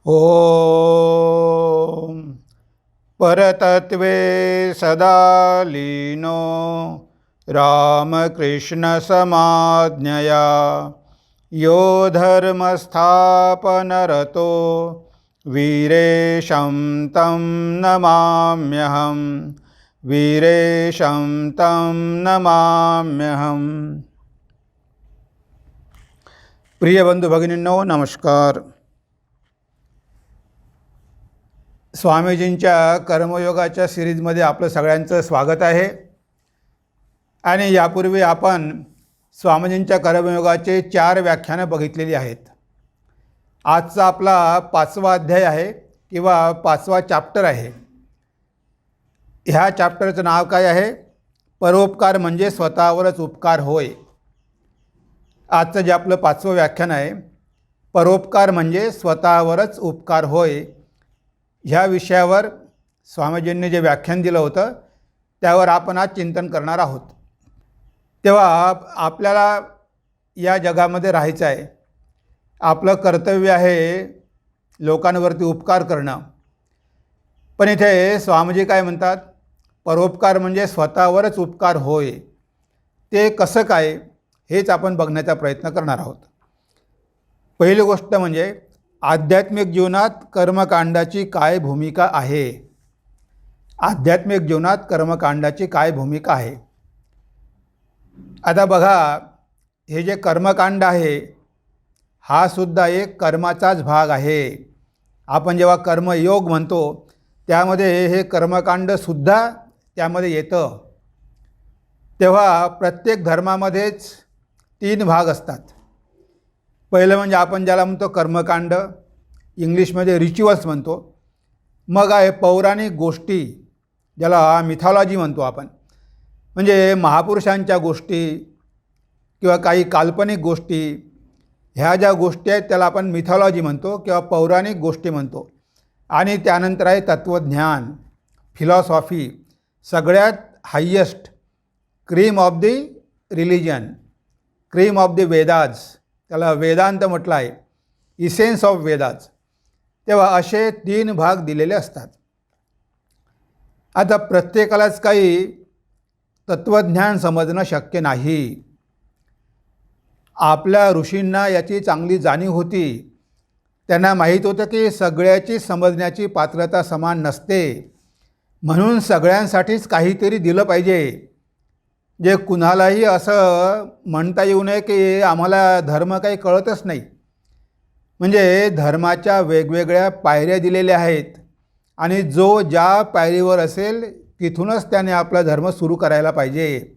ओम परतत्वे सदा लीनो रामकृष्णसमाज्ञया यो धर्मस्थापनरतो वीरेशं तं नमाम्यहं वीरेशं तं नमाम्यहं। प्रिय बंधू भगिनींनो, नमस्कार। स्वामीजींच्या कर्मयोगाच्या सिरीजमध्ये आपलं सगळ्यांचं स्वागत आहे। आणि यापूर्वी आपण स्वामीजींच्या कर्मयोगाचे 4 व्याख्यानं बघितलेली आहेत। आजचा आपला 5वा अध्याय आहे किंवा 5वा चॅप्टर आहे। ह्या चॅप्टरचं नाव काय आहे? परोपकार म्हणजे स्वतःवरच उपकार होय। आजचं जे आपलं 5वं व्याख्यान आहे, परोपकार म्हणजे स्वतःवरच उपकार होय, ह्या विषयावर स्वामीजींनी जे व्याख्यान दिलं होतं त्यावर आपण आज चिंतन करणार आहोत। तेव्हा आपल्याला या जगामध्ये राहायचं आहे। आपलं कर्तव्य आहे लोकांवरती उपकार करणं। पण इथे स्वामीजी काय म्हणतात? परोपकार म्हणजे स्वतःवरच उपकार होय। ते कसं काय, हेच आपण बघण्याचा प्रयत्न करणार आहोत। पहिली गोष्ट म्हणजे आध्यात्मिक जीवनात कर्मकांडाची काय भूमिका आहे। आध्यात्मिक जीवनात कर्मकांडाची काय भूमिका आहे? आता बघा, हे जे कर्मकांड आहे हा सुद्धा एक कर्माचाच भाग आहे। आपण जेव्हा कर्मयोग म्हणतो त्यामध्ये हे कर्मकांडसुद्धा त्यामध्ये येतं। तेव्हा प्रत्येक धर्मामध्येच 3 भाग असतात। पहिलं म्हणजे आपण ज्याला म्हणतो कर्मकांड, इंग्लिशमध्ये रिच्युअल्स म्हणतो। मग आहे पौराणिक गोष्टी, ज्याला मिथॉलॉजी म्हणतो आपण, म्हणजे महापुरुषांच्या गोष्टी किंवा काही काल्पनिक गोष्टी, ह्या ज्या गोष्टी आहेत त्याला आपण मिथॉलॉजी म्हणतो किंवा पौराणिक गोष्टी म्हणतो। आणि त्यानंतर आहे तत्त्वज्ञान, फिलॉसॉफी, सगळ्यात highest cream of the religion, cream of the Vedas, त्याला वेदांत म्हटलं आहे, इसेन्स ऑफ वेदाज। तेव्हा असे 3 भाग दिलेले असतात। आता प्रत्येकालाच काही तत्त्वज्ञान समजणं शक्य नाही। आपल्या ऋषींना याची चांगली जाणीव होती। त्यांना माहीत होतं की सगळ्याची समजण्याची पात्रता समान नसते, म्हणून सगळ्यांसाठीच काहीतरी दिलं पाहिजे, जे कुणालाही असं म्हणता येऊ नये की आम्हाला धर्म काही कळतच नाही। म्हणजे धर्माच्या वेगवेगळ्या पायऱ्या दिलेल्या आहेत आणि जो ज्या पायरीवर असेल तिथूनच त्याने आपला धर्म सुरू करायला पाहिजे।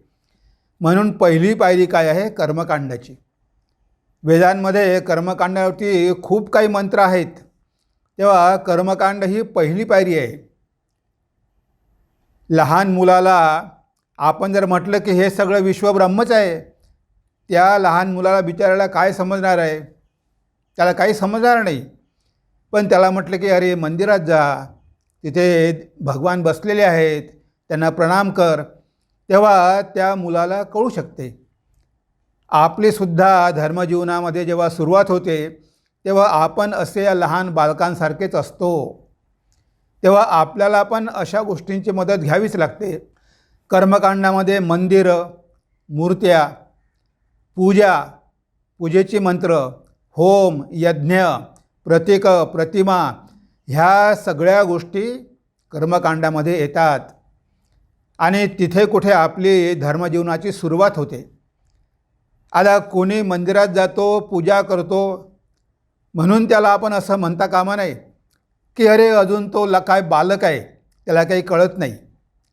म्हणून पहिली पायरी काय आहे? कर्मकांडाची। वेदांमध्ये कर्मकांडावरती खूप काही मंत्र आहेत। तेव्हा कर्मकांड ही पहिली पायरी आहे। लहान मुलाला आपण जर म्हटलं की हे सगळं विश्व ब्रह्मच आहे, त्या लहान मुलाला बिचारायला काय समजणार आहे? त्याला काही समजणार नाही। पण त्याला म्हटलं की अरे मंदिरात जा, तिथे भगवान बसलेले आहेत, त्यांना प्रणाम कर, तेव्हा त्या मुलाला कळू शकते। आपलीसुद्धा धर्मजीवनामध्ये जेव्हा सुरुवात होते तेव्हा आपण असे या लहान बालकांसारखेच असतो। तेव्हा आपल्याला पण अशा गोष्टींची मदत घ्यावीच लागते। कर्मकांडामध्ये मंदिरं, मूर्त्या, पूजा, पूजेची मंत्र, होम, यज्ञ, प्रतीक, प्रतिमा, ह्या सगळ्या गोष्टी कर्मकांडामध्ये येतात। आणि तिथे कुठे आपली धर्मजीवनाची सुरुवात होते। आता कोणी मंदिरात जातो, पूजा करतो, म्हणून त्याला आपण असं म्हणता कामा नये की अरे अजून तो काय बालक आहे, त्याला काही कळत नाही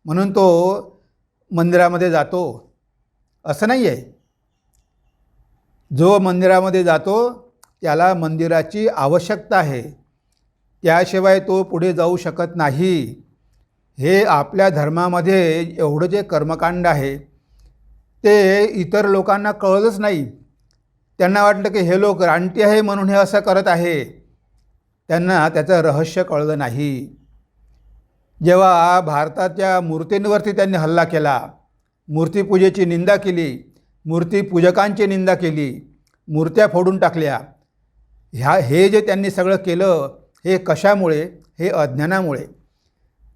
म्हणून तो मंदिरामध्ये जातो, असं नाही आहे। जो मंदिरामध्ये जातो त्याला मंदिराची आवश्यकता आहे, त्याशिवाय तो पुढे जाऊ शकत नाही। हे आपल्या धर्मामध्ये एवढं जे कर्मकांड आहे ते इतर लोकांना कळलंच नाही। त्यांना वाटलं की हे लोक रानटी आहे म्हणून हे असं करत आहे, त्यांना त्याचं रहस्य कळलं नाही। जेव्हा भारताच्या मूर्तींवरती त्यांनी हल्ला केला, मूर्तीपूजेची निंदा केली, मूर्तीपूजकांची निंदा केली, मूर्त्या फोडून टाकल्या, हे जे त्यांनी सगळं केलं हे कशामुळे? हे अज्ञानामुळे.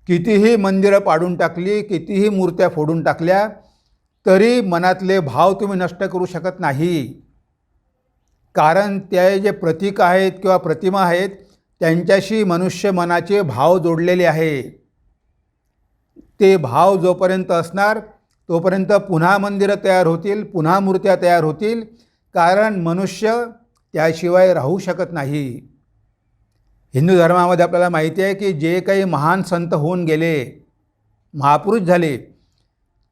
कितीही मंदिरं पाडून टाकली, कितीही मूर्त्या फोडून टाकल्या, तरी मनातले भाव तुम्ही नष्ट करू शकत नाही. कारण ते जे प्रतीक आहेत किंवा प्रतिमा आहेत त्यांच्याशी मनुष्य मनाचे भाव जोडलेले आहे. ते भाव जोपर्यंत असणार तोपर्यंत पुन्हा मंदिरं तयार होतील, पुन्हा मूर्त्या तयार होतील, कारण मनुष्य त्याशिवाय राहू शकत नाही. हिंदू धर्मामध्ये आपल्याला माहिती आहे की जे काही महान संत होऊन गेले, महापुरुष झाले,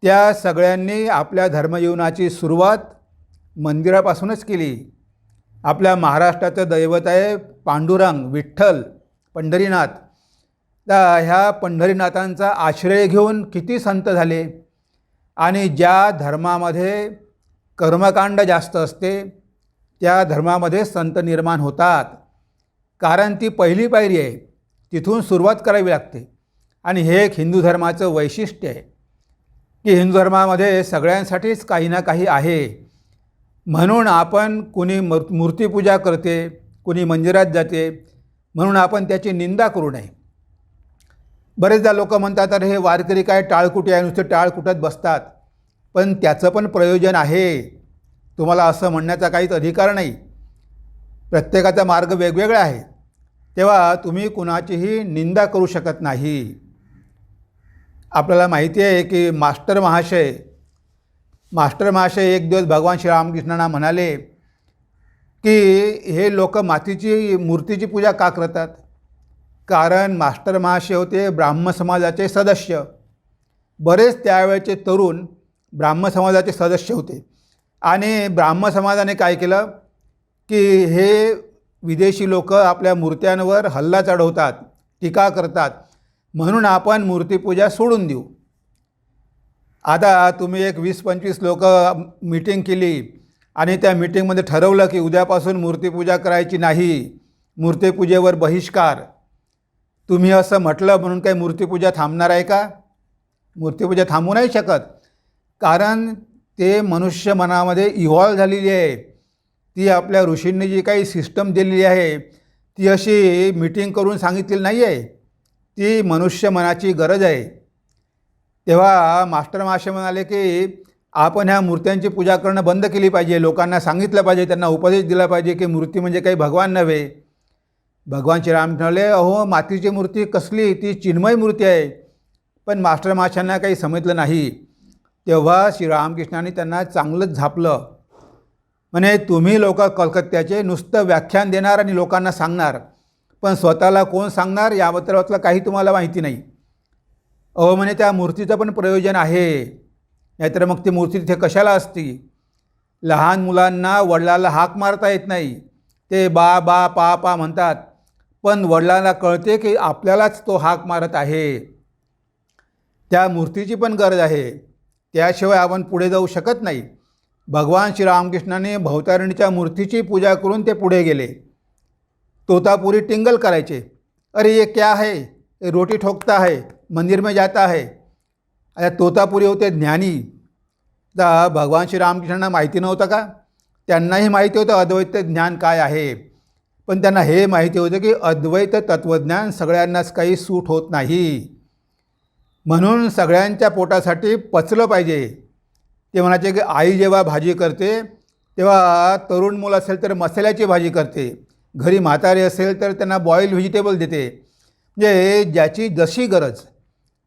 त्या सगळ्यांनी आपल्या धर्मजीवनाची सुरुवात मंदिरापासूनच केली. आपल्या महाराष्ट्राचं दैवत आहे पांडुरंग, विठ्ठल, पंढरीनाथ. तर ह्या पंढरीनाथांचा आश्रय घेऊन किती संत झाले. आणि ज्या धर्मामध्ये कर्मकांड जास्त असते त्या धर्मामध्ये संत निर्माण होतात. कारण ती पहिली पायरी आहे, तिथून सुरुवात करावी लागते. आणि हे एक हिंदू धर्माचं वैशिष्ट्य आहे की हिंदू धर्मामध्ये सगळ्यांसाठीच काही ना काही आहे. म्हणून आपण कुणी मूर्तीपूजा करते, कुणी मंदिरात जाते, म्हणून आपण त्याची निंदा करू नये. बरेचदा लोक म्हणतात अरे हे वारकरी काय टाळकुटी आहे, नुसते टाळ कुटत बसतात. पण त्याचं पण प्रयोजन आहे. तुम्हाला असं म्हणण्याचा काहीच अधिकार नाही. प्रत्येकाचा मार्ग वेगवेगळा आहे, तेव्हा तुम्ही कुणाचीही निंदा करू शकत नाही. आपल्याला माहिती आहे की मास्टर महाशय एक दिवस भगवान श्रीरामकृष्णांना म्हणाले की हे लोक मातीची मूर्तीची पूजा का करतात? कारण मास्टर महाशय होते ब्राह्म समाजाचे सदस्य. बरेच त्यावेळेचे तरुण ब्राह्म समाजाचे सदस्य होते. आणि ब्राह्म समाजाने काय केलं की हे विदेशी लोक आपल्या मूर्त्यांवर हल्ला चढवतात, टीका करतात, म्हणून आपण मूर्तीपूजा सोडून देऊ. आता तुम्ही एक 20-25 लोक मीटिंग केली आणि त्या मीटिंगमध्ये ठरवलं की उद्यापासून मूर्तीपूजा करायची नाही, मूर्तीपूजेवर बहिष्कार. तुम्ही असं म्हटलं म्हणून काही मूर्तीपूजा थांबणार आहे का? मूर्तीपूजा थांबू नाही शकत. कारण ते मनुष्य मनामध्ये इव्हॉल्व झालेली आहे. ती आपल्या ऋषींनी जी काही सिस्टम दिलेली आहे ती अशी मीटिंग करून सांगितलेली नाही आहे, ती मनुष्य मनाची गरज आहे. तेव्हा मास्टर महाशय म्हणाले की आपण ह्या मूर्त्यांची पूजा करणं बंद केली पाहिजे. लोकांना सांगितलं पाहिजे, त्यांना उपदेश दिला पाहिजे की मूर्ती म्हणजे काही भगवान नव्हे. भगवान श्रीराम म्हणाले अहो मातीची मूर्ती कसली, ती चिन्मय मूर्ती आहे. पण मास्टर महाशयांना काही समजलं नाही. तेव्हा श्रीरामकृष्णांनी त्यांना चांगलंच झापलं. म्हणे तुम्ही लोक कलकत्त्याचे नुसतं व्याख्यान देणार आणि लोकांना सांगणार, पण स्वतःला कोण सांगणार याबद्दल काही तुम्हाला माहिती नाही. अहो म्हणे त्या मूर्तीचं पण प्रयोजन आहे, नाहीतर मग ती मूर्ती तिथे कशाला असती? लहान मुलांना वडिलाला हाक मारता येत नाही, ते बा बा पा पा म्हणतात, पण वडिलांना कळते की आपल्यालाच तो हाक मारत आहे. त्या मूर्तीची पण गरज आहे, त्याशिवाय आपण पुढे जाऊ शकत नाही. भगवान श्रीरामकृष्णाने भवतारिणीच्या मूर्तीची पूजा करून ते पुढे गेले. तोतापुरी टिंगल करायचे, अरे ये क्या है, ये रोटी ठोकता है, मंदिर में जाता है. आता तोतापुरी होते ज्ञानी. तर भगवान श्रीरामकृष्णांना माहिती नव्हतं का? त्यांनाही माहिती होतं अद्वैत ज्ञान काय आहे, पण त्यांना हे माहिती होतं की अद्वैत तत्त्वज्ञान सगळ्यांनाच काही सूट होत नाही. म्हणून सगळ्यांच्या पोटासाठी पचलं पाहिजे. ते म्हणायचे की आई जेव्हा भाजी करते तेव्हा तरुण मुलं असेल तर मसाल्याची भाजी करते, घरी म्हातारे असेल तर त्यांना बॉईल व्हेजिटेबल देते. म्हणजे ज्याची जशी गरज.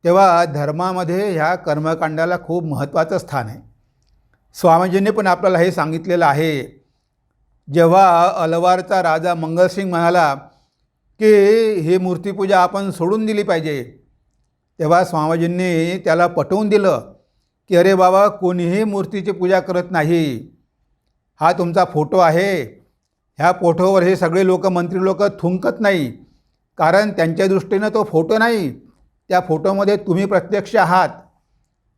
तेव्हा धर्मामध्ये ह्या कर्मकांडाला खूप महत्त्वाचं स्थान आहे. स्वामीजींनी पण आपल्याला हे सांगितलेलं आहे. जेव्हा अलवारचा राजा मंगलसिंग म्हणाला की ही मूर्तीपूजा आपण सोडून दिली पाहिजे, तेव्हा स्वामीजींनी त्याला पटवून दिलं की अरे बाबा कोणीही मूर्तीची पूजा करत नाही. हा तुमचा फोटो आहे, ह्या फोटोवर हे सगळे लोक मंत्री लोक थुंकत नाही, कारण त्यांच्या दृष्टीनं तो फोटो नाही, त्या फोटोमध्ये तुम्ही प्रत्यक्ष आहात,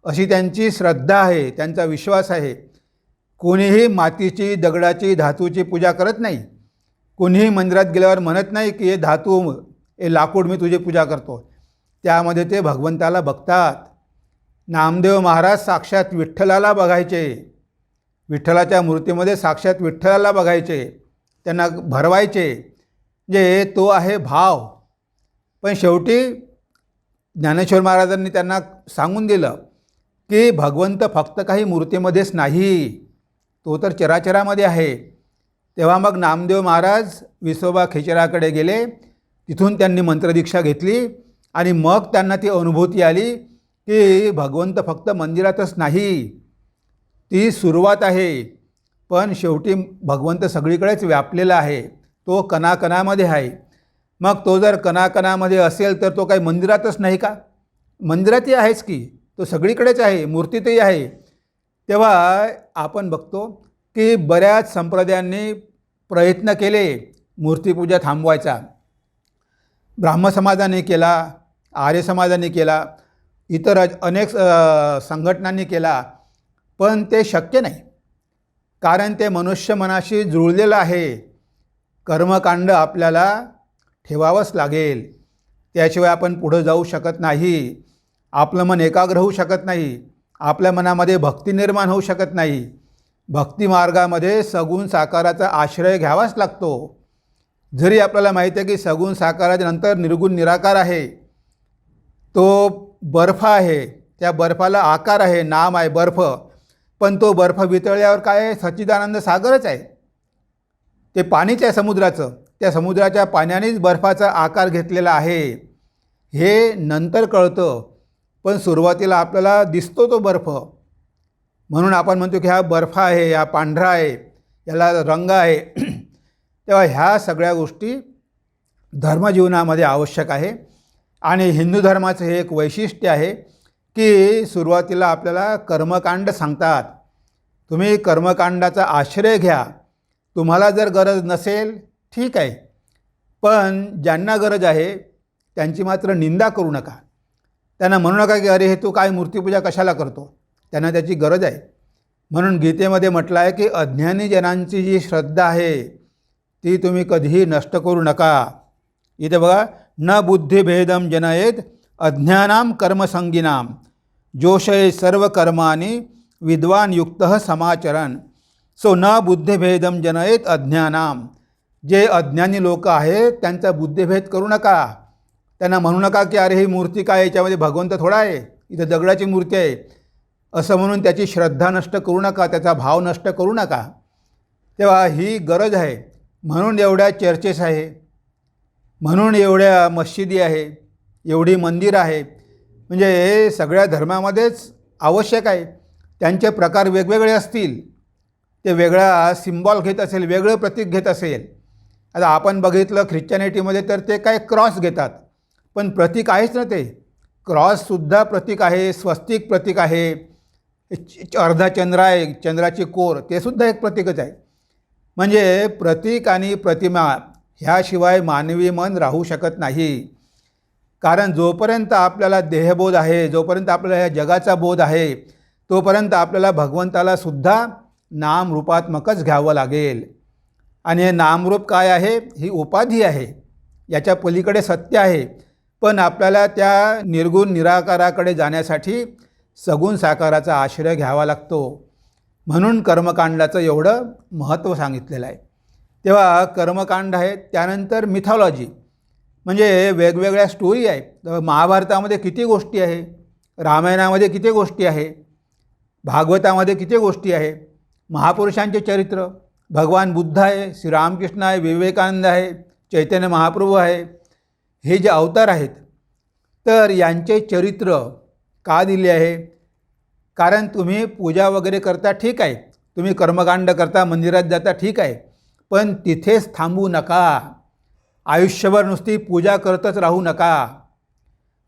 अशी त्यांची श्रद्धा आहे, त्यांचा विश्वास आहे. कोणीही मातीची, दगडाची, धातूची पूजा करत नाही. कोणीही मंदिरात गेल्यावर म्हणत नाही की हे धातू, हे लाकूड मी तुझी पूजा करतो. त्यामध्ये ते भगवंताला बघतात. नामदेव महाराज साक्षात विठ्ठलाला बघायचे, विठ्ठलाच्या मूर्तीमध्ये साक्षात विठ्ठलाला बघायचे, त्यांना भरवायचे. म्हणजे तो आहे भाव. पण शेवटी ज्ञानेश्वर महाराजांनी त्यांना सांगून दिलं की भगवंत फक्त काही मूर्तीमध्येच नाही, तो तर चराचरामध्ये आहे. तेव्हा मग नामदेव महाराज विसोबा खेचराकडे गेले, तिथून त्यांनी मंत्रदीक्षा घेतली आणि मग त्यांना ती अनुभूती आली की भगवंत फक्त मंदिरातच नाही, ती सुरुवात आहे, पण शेवटी भगवंत सगळीकडेच व्यापलेला आहे, तो कणाकणामध्ये आहे. मग तो जर कणाकणामध्ये असेल तर तो काही मंदिरातच नाही का? मंदिरातही आहेच की, तो सगळीकडेच आहे, मूर्तीतही आहे. तेव्हा आपण बघतो की बऱ्याच संप्रदायांनी प्रयत्न केले मूर्तिपूजा थांबवायचा. ब्राह्म समाजाने केला, आर्य समाजाने केला, इतर अनेक संघटनांनी केला, पण ते शक्य नाही. कारण ते मनुष्य मनाशी जुळलेलं आहे. कर्मकांड आपल्याला ठेवावंच लागेल, त्याशिवाय आपण पुढं जाऊ शकत नाही. आपलं मन एकाग्र होऊ शकत नाही, आपल्या मनामध्ये भक्ती निर्माण होऊ शकत नाही. भक्ती मार्गामध्ये सगुण साकाराचा आश्रय घ्यावाच लागतो. जरी आपल्याला माहिती आहे की सगुण साकाराच्या नंतर निर्गुण निराकार आहे, तो बर्फ आहे, त्या बर्फाला आकार आहे, नाम आहे बर्फ, पण तो बर्फ वितळल्यावर काय आहे? सच्चिदानंद सागरच आहे, ते पाणीच आहे समुद्राचं. त्या समुद्राच्या पाण्यानेच बर्फाचा आकार घेतलेला आहे, हे नंतर कळतं. पण सुरुवातीला आपल्याला दिसतो तो बर्फ, म्हणून आपण म्हणतो की हा बर्फ आहे, हा पांढरा आहे, याला रंग आहे. तेव्हा ह्या सगळ्या गोष्टी धर्मजीवनामध्ये आवश्यक आहे. आणि हिंदू धर्माचं हे एक वैशिष्ट्य आहे की सुरुवातीला आपल्याला कर्मकांड सांगतात, तुम्ही कर्मकांडाचा आश्रय घ्या. तुम्हाला जर गरज नसेल ठीक आहे, पण ज्यांना गरज आहे त्यांची मात्र निंदा करू नका. त्यांना म्हणू नका की अरे हे तू काय मूर्तिपूजा कशाला करतो, त्यांना त्याची गरज आहे. म्हणून गीतेमध्ये म्हटलं आहे की अज्ञानी जनांची जी श्रद्धा आहे ती तुम्ही कधीही नष्ट करू नका. इथे बघा, न बुद्धिभेदम जनयेत अज्ञानाम कर्मसंगिनाम जोषये सर्व कर्माणी विद्वान युक्त समाचरण. सो न बुद्धिभेदम जनयेत अज्ञानाम, जे अज्ञानी लोक आहेत त्यांचा बुद्धिभेद करू नका. त्यांना म्हणू नका की अरे ही मूर्ती काय, याच्यामध्ये भगवंत थोडा आहे, इथं दगडाची मूर्ती आहे, असं म्हणून त्याची श्रद्धा नष्ट करू नका, त्याचा भाव नष्ट करू नका. तेव्हा ही गरज आहे. म्हणून एवढ्या चर्चेस आहे, म्हणून एवढ्या मशिदी आहे, एवढी मंदिर आहे. म्हणजे हे सगळ्या धर्मामध्येच आवश्यक आहे. त्यांचे प्रकार वेगवेगळे असतील, ते वेगळा सिम्बॉल घेत असेल, वेगळं प्रतीक घेत असेल. आता आपण बघितलं ख्रिश्चॅनिटीमध्ये तर ते काय क्रॉस घेतात, पण प्रतीक आहेच ना, ते क्रॉससुद्धा प्रतीक आहे, स्वस्तिक प्रतीक आहे, अर्धा चंद्र आहे, चंद्राची कोर, ते सुद्धा एक प्रतीकच आहे. म्हणजे प्रतीक आणि प्रतिमा ह्याशिवाय मानवी मन राहू शकत नाही. कारण जोपर्यंत आपल्याला देहबोध आहे, जोपर्यंत आपल्याला ह्या जगाचा बोध आहे, तोपर्यंत आपल्याला भगवंताला सुद्धा नामरूपात्मकच घ्यावं लागेल. आणि हे नामरूप काय आहे? ही उपाधी आहे, याच्या पलीकडे सत्य आहे. पण आपल्याला त्या निर्गुण निराकाराकडे जाण्यासाठी सगुण साकाराचा आश्रय घ्यावा लागतो. म्हणून कर्मकांडाचं एवढं महत्त्व सांगितलेलं आहे. तेव्हा कर्मकांड आहे, त्यानंतर मिथॉलॉजी, म्हणजे वेगवेगळ्या स्टोरी आहेत. महाभारतामध्ये किती गोष्टी आहे, रामायणामध्ये किती गोष्टी आहे, भागवतामध्ये किती गोष्टी आहे. महापुरुषांचे चरित्र, भगवान बुद्ध आहे, श्रीरामकृष्ण आहे, विवेकानंद आहे, चैतन्य महाप्रभू आहे, हे जे अवतार आहेत, तर यांचे चरित्र का दिले आहे? कारण तुम्ही पूजा वगैरे करता ठीक आहे, तुम्ही कर्मकांड करता, मंदिरात जाता ठीक आहे, पण तिथेच थांबू नका. आयुष्यभर नुसती पूजा करतच राहू नका.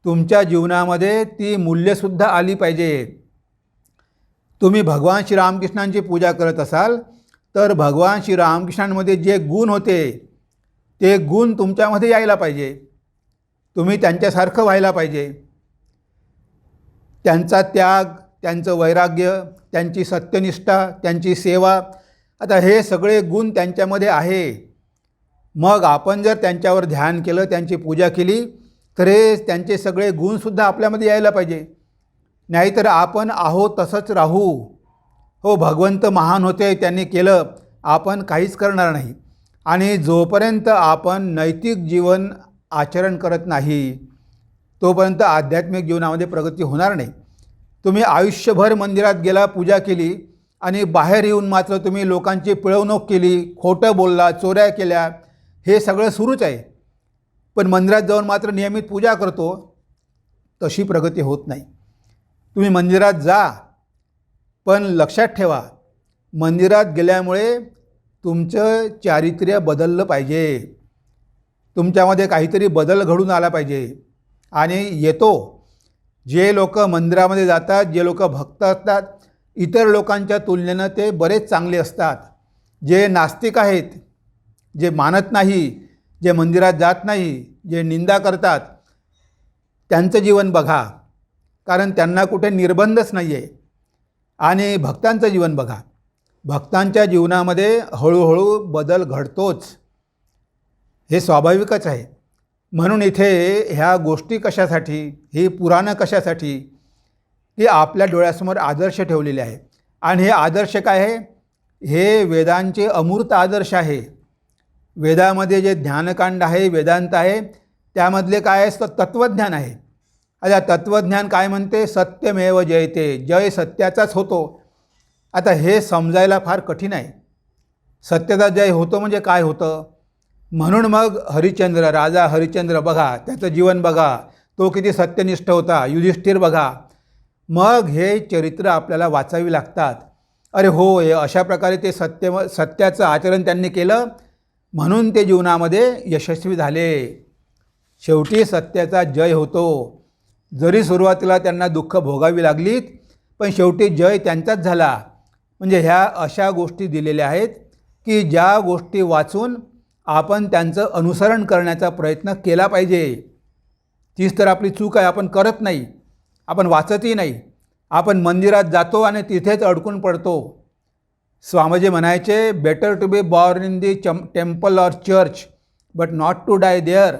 तुमच्या जीवनामध्ये ती मूल्यसुद्धा आली पाहिजे. तुम्ही भगवान श्रीरामकृष्णांची पूजा करत असाल तर भगवान श्रीरामकृष्णांमध्ये जे गुण होते ते गुण तुमच्यामध्ये यायला पाहिजे. तुम्ही त्यांच्यासारखं व्हायला पाहिजे. त्यांचा त्याग, त्यांचं वैराग्य, त्यांची सत्यनिष्ठा, त्यांची सेवा, आता हे सगळे गुण त्यांच्यामध्ये आहे. मग आपण जर त्यांच्यावर ध्यान केलं, त्यांची पूजा केली, तर हे त्यांचे सगळे गुणसुद्धा आपल्यामध्ये यायला पाहिजे. नाहीतर आपण आहोत तसंच राहू. हो, भगवंत महान होते, त्यांनी केलं, आपण काहीच करणार नाही. आणि जोपर्यंत आपण नैतिक जीवन आचरण करत नाही तोपर्यंत आध्यात्मिक जीवनामध्ये प्रगती होणार नाही. तुम्ही आयुष्यभर मंदिरात गेला, पूजा केली आणि बाहेर येऊन मात्र तुम्ही लोकांची पिळवणूक केली, खोटं बोलला, चोऱ्या केल्या, हे सगळं सुरूच आहे. पण मंदिरात जाऊन मात्र नियमित पूजा करतो, तशी प्रगती होत नाही. तुम्ही मंदिरात जा, पण लक्षात ठेवा, मंदिरात गेल्यामुळे तुमचं चारित्र्य बदललं पाहिजे, तुमच्यामध्ये काहीतरी बदल घडून आला पाहिजे. आणि येतो. जे लोक मंदिरामध्ये जातात, जे लोक भक्त असतात, इतर लोकांच्या तुलनेनं ते बरेच चांगले असतात. जे नास्तिक आहेत, जे मानत नाही, जे मंदिरात जात नाही, जे निंदा करतात, त्यांचं जीवन बघा, कारण त्यांना कुठे निर्बंधच नाही आहे. आणि भक्तांचं जीवन बघा, भक्तांच्या जीवनामध्ये हळूहळू बदल घडतोच, हे स्वाभाविकच आहे. म्हणून इथे ह्या गोष्टी कशासाठी, ही पुराणं कशासाठी, की आपल्या डोळ्यासमोर आदर्श ठेवलेले आहे. आणि हे आदर्श काय आहे? हे वेदांचे अमूर्त आदर्श आहे. वेदामध्ये जे ध्यानकांड आहे, वेदांत आहे, त्यामधले काय आहे? तत्त्वज्ञान आहे. आता तत्त्वज्ञान काय म्हणते? सत्यमेव जयते, जय सत्याचाच होतो. आता हे समजायला फार कठीण आहे. सत्याचा जय होतो म्हणजे काय होतं? म्हणून मग हरिश्चंद्र, राजा हरिश्चंद्र बघा, त्याचं जीवन बघा, तो किती सत्यनिष्ठ होता. युधिष्ठिर बघा. मग हे चरित्र आपल्याला वाचावी लागतात. अरे हो, हे अशा प्रकारे ते सत्याचं आचरण त्यांनी केलं, म्हणून ते जीवनामध्ये यशस्वी झाले. शेवटी सत्याचा जय होतो. जरी सुरुवातीला त्यांना दुःख भोगावी लागलीत, पण शेवटी जय त्यांचाच झाला. म्हणजे ह्या अशा गोष्टी दिलेल्या आहेत की ज्या गोष्टी वाचून आपण त्यांचं अनुसरण करण्याचा प्रयत्न केला पाहिजे. तीच तर आपली चूक आहे. आपण करत नाही, आपण वाचतही नाही. आपण मंदिरात जातो आणि तिथेच अडकून पडतो. स्वामीजी म्हणायचे, better to be born in the temple or church but not to die there.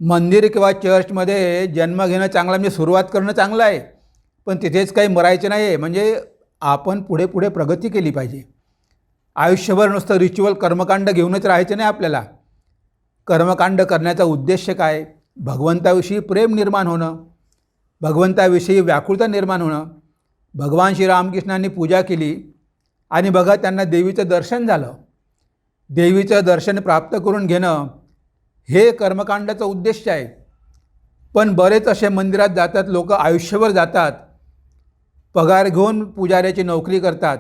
मंदिर किंवा चर्चमध्ये जन्म घेणं चांगलं, म्हणजे सुरुवात करणं चांगलं आहे, पण तिथेच काही मरायचं नाही आहे. म्हणजे आपण पुढे पुढे प्रगती केली पाहिजे. आयुष्यभर नुसतं रिच्युअल कर्मकांड घेऊनच राहायचं नाही आपल्याला. कर्मकांड करण्याचा उद्देश काय? भगवंताविषयी प्रेम निर्माण होणं, भगवंताविषयी व्याकुळता निर्माण होणं. भगवान श्रीरामकृष्णांनी पूजा केली आणि बघा त्यांना देवीचं दर्शन झालं. देवीचं दर्शन प्राप्त करून घेणं हे कर्मकांडाचा उद्देश आहे. पण बरेच असे मंदिरात जातात लोक, आयुष्यभर जातात, पगार घेऊन पुजाऱ्याची नोकरी करतात,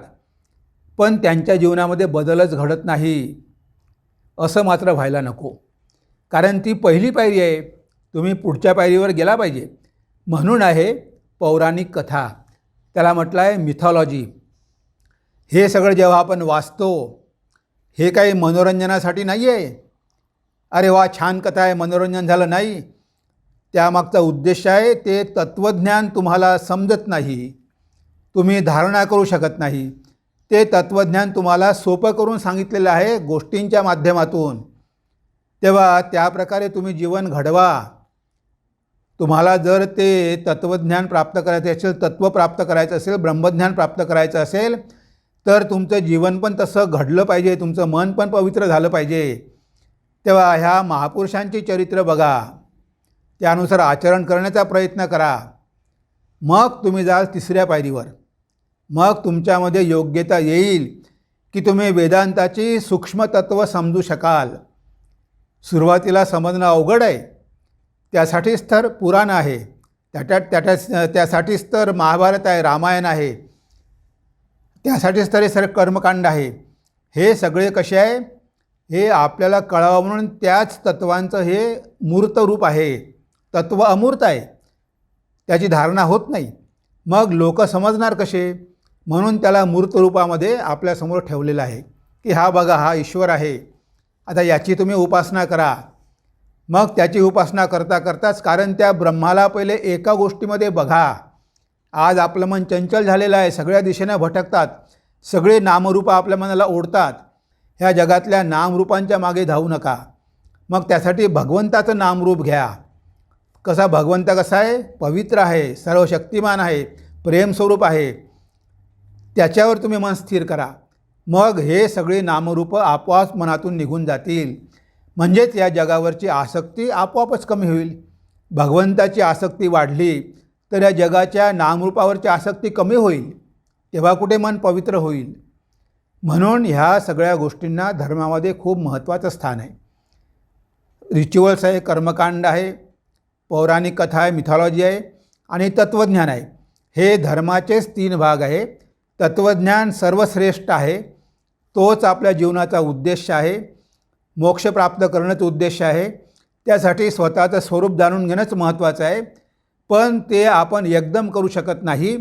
पण त्यांच्या जीवनामध्ये बदलच घडत नाही. असं मात्र व्हायला नको, कारण ती पहिली पायरी आहे. तुम्ही पुढच्या पायरीवर गेला पाहिजे. म्हणून आहे पौराणिक कथा, त्याला म्हटलं आहे मिथॉलॉजी. हे सगळं जेव्हा आपण वाचतो, हे काही मनोरंजनासाठी नाही आहे. अरे वा, छान कथा आहे, मनोरंजन झालं, नाही. त्यामागचा उद्देश आहे, ते तत्त्वज्ञान तुम्हाला समजत नाही, तुम्ही धारणा करू शकत नाही. ते तत्त्वज्ञान तुम्हाला सोपं करून सांगितलेलं आहे गोष्टींच्या माध्यमातून. तेव्हा त्याप्रकारे तुम्ही जीवन घडवा. तुम्हाला जर ते तत्त्वज्ञान प्राप्त करायचं असेल, तत्त्व प्राप्त करायचं असेल, ब्रह्मज्ञान प्राप्त करायचं असेल, तर तुमचं जीवन पण तसं घडलं पाहिजे, तुमचं मन पण पवित्र झालं पाहिजे. तेव्हा ह्या महापुरुषांची चरित्र बघा, त्यानुसार आचरण करण्याचा प्रयत्न करा. मग तुम्ही जाल तिसऱ्या पायरीवर. मग तुमच्यामध्ये योग्यता येईल की तुम्ही वेदांताची सूक्ष्म तत्त्व समजू शकाल. सुरुवातीला समजणं अवघड आहे, त्यासाठीच तर पुराण आहे, त्यासाठीच तर महाभारत आहे, रामायण आहे, त्यासाठीच तर हे सर्व कर्मकांड आहे. हे सगळे कसे आहे? हे आपल्याला कळावं म्हणून त्याच तत्वांचं हे मूर्त रूप आहे. तत्व अमूर्त आहे, त्याची धारणा होत नाही. मग लोक समजणार कसे? म्हणून त्याला मूर्त रूपामध्ये आपल्यासमोर ठेवलेलं आहे की हा बघा, हा ईश्वर आहे, आता याची तुम्ही उपासना करा. मग त्याची उपासना करता करताच, कारण त्या ब्रह्माला पहिले एका गोष्टीमध्ये बघा. आज आपलं मन चंचल झालेलं आहे, सगळ्या दिशेनं भटकतात, सगळे नामरूपं आपल्या मनाला ओढतात. ह्या जगातल्या नामरूपांच्या मागे धावू नका. मग त्यासाठी भगवंताचं नामरूप घ्या. कसा भगवंत कसा आहे? पवित्र आहे, सर्वशक्तिमान आहे, प्रेमस्वरूप आहे. त्याच्यावर तुम्ही मन स्थिर करा. मग हे सगळे नामरूप आपोआप मनातून निघून जातील. म्हणजेच या जगावरची आसक्ती आपोआपच कमी होईल. भगवंताची आसक्ती वाढली तर या जगाच्या नामरूपावरची आसक्ती कमी होईल. तेव्हा कुठे मन पवित्र होईल. म्हणून ह्या सगळ्या गोष्टींना धर्मामध्ये खूप महत्त्वाचं स्थान आहे. रिच्युअल्स आहे, कर्मकांड आहे, पौराणिक कथा आहे, मिथॉलॉजी आहे आणि तत्त्वज्ञान आहे. हे धर्माचेच 3 भाग आहे. तत्त्वज्ञान सर्वश्रेष्ठ आहे. तोच आपल्या जीवनाचा उद्देश आहे. मोक्ष प्राप्त करणंच उद्देश आहे. त्यासाठी स्वतःचं स्वरूप जाणून घेणंच महत्त्वाचं आहे. पण ते आपण एकदम करू शकत नाही.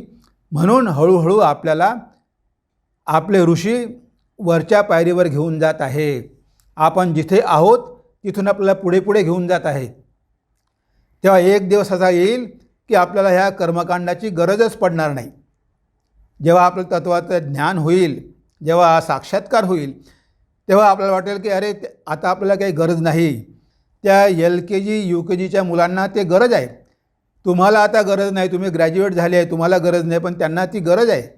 म्हणून हळूहळू आपल्याला आपले ऋषी वरच्या पायरीवर घेऊन जात आहे. आपण जिथे आहोत तिथून आपल्याला पुढे पुढे घेऊन जात आहे. तेव्हा एक दिवस असा येईल की आपल्याला ह्या कर्मकांडाची गरजच पडणार नाही. जेव्हा आपलं तत्त्वाचं ज्ञान होईल, जेव्हा साक्षात्कार होईल, तेव्हा आपल्याला वाटेल की अरे आता आपल्याला काही गरज नाही. त्या LKG UKGच्या मुलांना ते गरज आहे. तुम्हाला आता गरज नाही, तुम्ही ग्रॅज्युएट झाले आहे, तुम्हाला गरज नाही, पण त्यांना ती गरज आहे.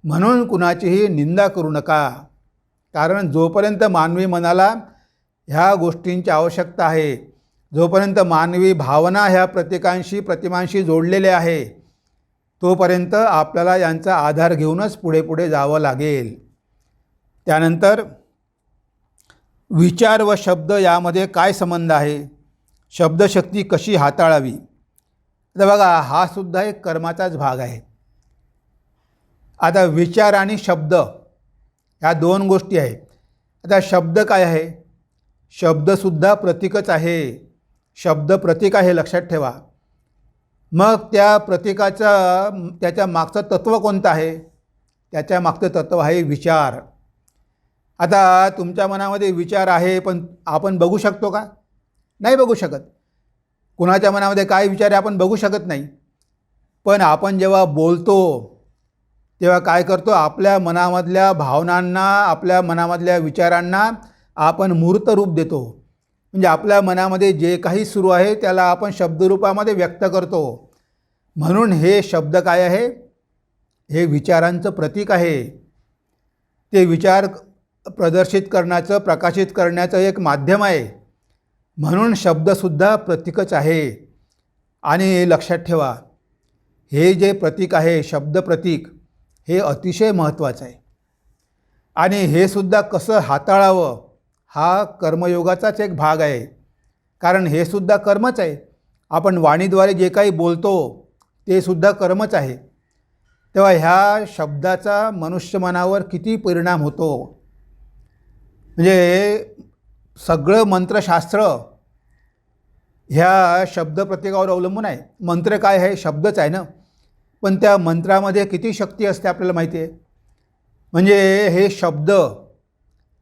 म्हणून कुणाचीही निंदा करू नका. कारण जोपर्यंत मानवी मनाला ह्या गोष्टींची आवश्यकता आहे, जोपर्यंत मानवी भावना ह्या प्रत्येकांशी प्रतिमांशी जोडलेल्या आहे, तोपर्यंत आपल्याला यांचा आधार घेऊनच पुढे पुढे जावं लागेल. त्यानंतर विचार व शब्द यामध्ये काय संबंध आहे, शब्दशक्ती कशी हाताळावी. तर बघा, हा सुद्धा एक कर्माचाच भाग आहे. आता विचार आणि शब्द ह्या 2 गोष्टी आहेत. आता शब्द काय आहे, शब्दसुद्धा प्रतीकच आहे. शब्द प्रतीक आहे, लक्षात ठेवा. मग त्या प्रतीकाचं त्याच्या मागचं तत्त्व कोणतं आहे, त्याच्या मागचं तत्त्व आहे विचार. आता तुमच्या मनामध्ये विचार आहे, पण आपण बघू शकतो का, नाही बघू शकत. कुणाच्या मनामध्ये काय विचार आहे आपण बघू शकत नाही. पण आपण जेव्हा बोलतो तेव्हा काय करतो, आपल्या मनामधल्या भावनांना, आपल्या मनामधल्या विचारांना आपण मूर्त रूप देतो. म्हणजे आपल्या मनामध्ये जे काही सुरू आहे त्याला आपण शब्दरूपामध्ये व्यक्त करतो. म्हणून हे शब्द काय आहे, हे विचारांचं प्रतीक आहे. ते विचार प्रदर्शित करण्याचं, प्रकाशित करण्याचं एक माध्यम आहे. म्हणून शब्दसुद्धा प्रतीकच आहे. आणि लक्षात ठेवा, हे जे प्रतीक आहे, शब्द प्रतीक, हे अतिशय महत्त्वाचं आहे. आणि हे सुद्धा कसं हाताळावं हा कर्मयोगाचाच एक भाग आहे. कारण हे सुद्धा कर्मच आहे. आपण वाणीद्वारे जे काही बोलतो ते सुद्धा कर्मच आहे. तेव्हा ह्या शब्दाचा मनुष्यमनावर किती परिणाम होतो. म्हणजे सगळं मंत्रशास्त्र ह्या शब्द प्रतीकावर अवलंबून आहे. मंत्र काय आहे, शब्दच आहे ना. पण त्या मंत्रामध्ये किती शक्ती असते आपल्याला माहिती आहे. म्हणजे हे शब्द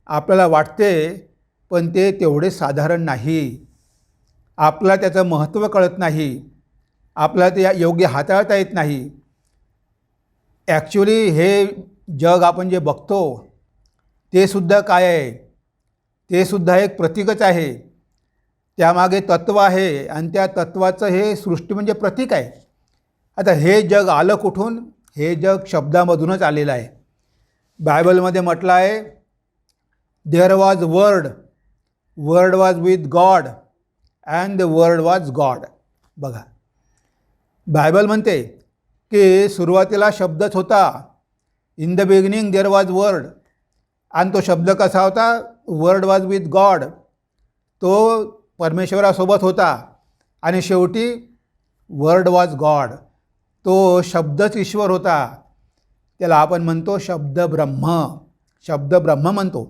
आपल्याला वाटते, पण ते तेवढे साधारण नाही. आपल्याला त्याचं महत्त्व कळत नाही, आपल्याला ते योग्य हाताळता येत नाही. ॲक्च्युली हे जग आपण जे बघतो ते सुद्धा काय आहे, ते सुद्धा एक प्रतीकच आहे. त्यामागे तत्त्व आहे आणि त्या तत्त्वाचं हे सृष्टी म्हणजे प्रतीक आहे. आता हे जग आलं कुठून, हे जग शब्दामधूनच आलेलं आहे. बायबलमध्ये म्हटलं आहे, there was word, word was with God and the word was God. बघा, बायबल म्हणते की सुरुवातीला शब्दच होता. In the beginning there was word. आणि तो शब्द कसा होता, वर्ड वॉज विथ गॉड, तो परमेश्वरासोबत होता. आणि शेवटी वर्ड वॉज गॉड, तो शब्दच ईश्वर होता. त्याला आपण म्हणतो शब्द ब्रह्म, शब्द ब्रह्म म्हणतो.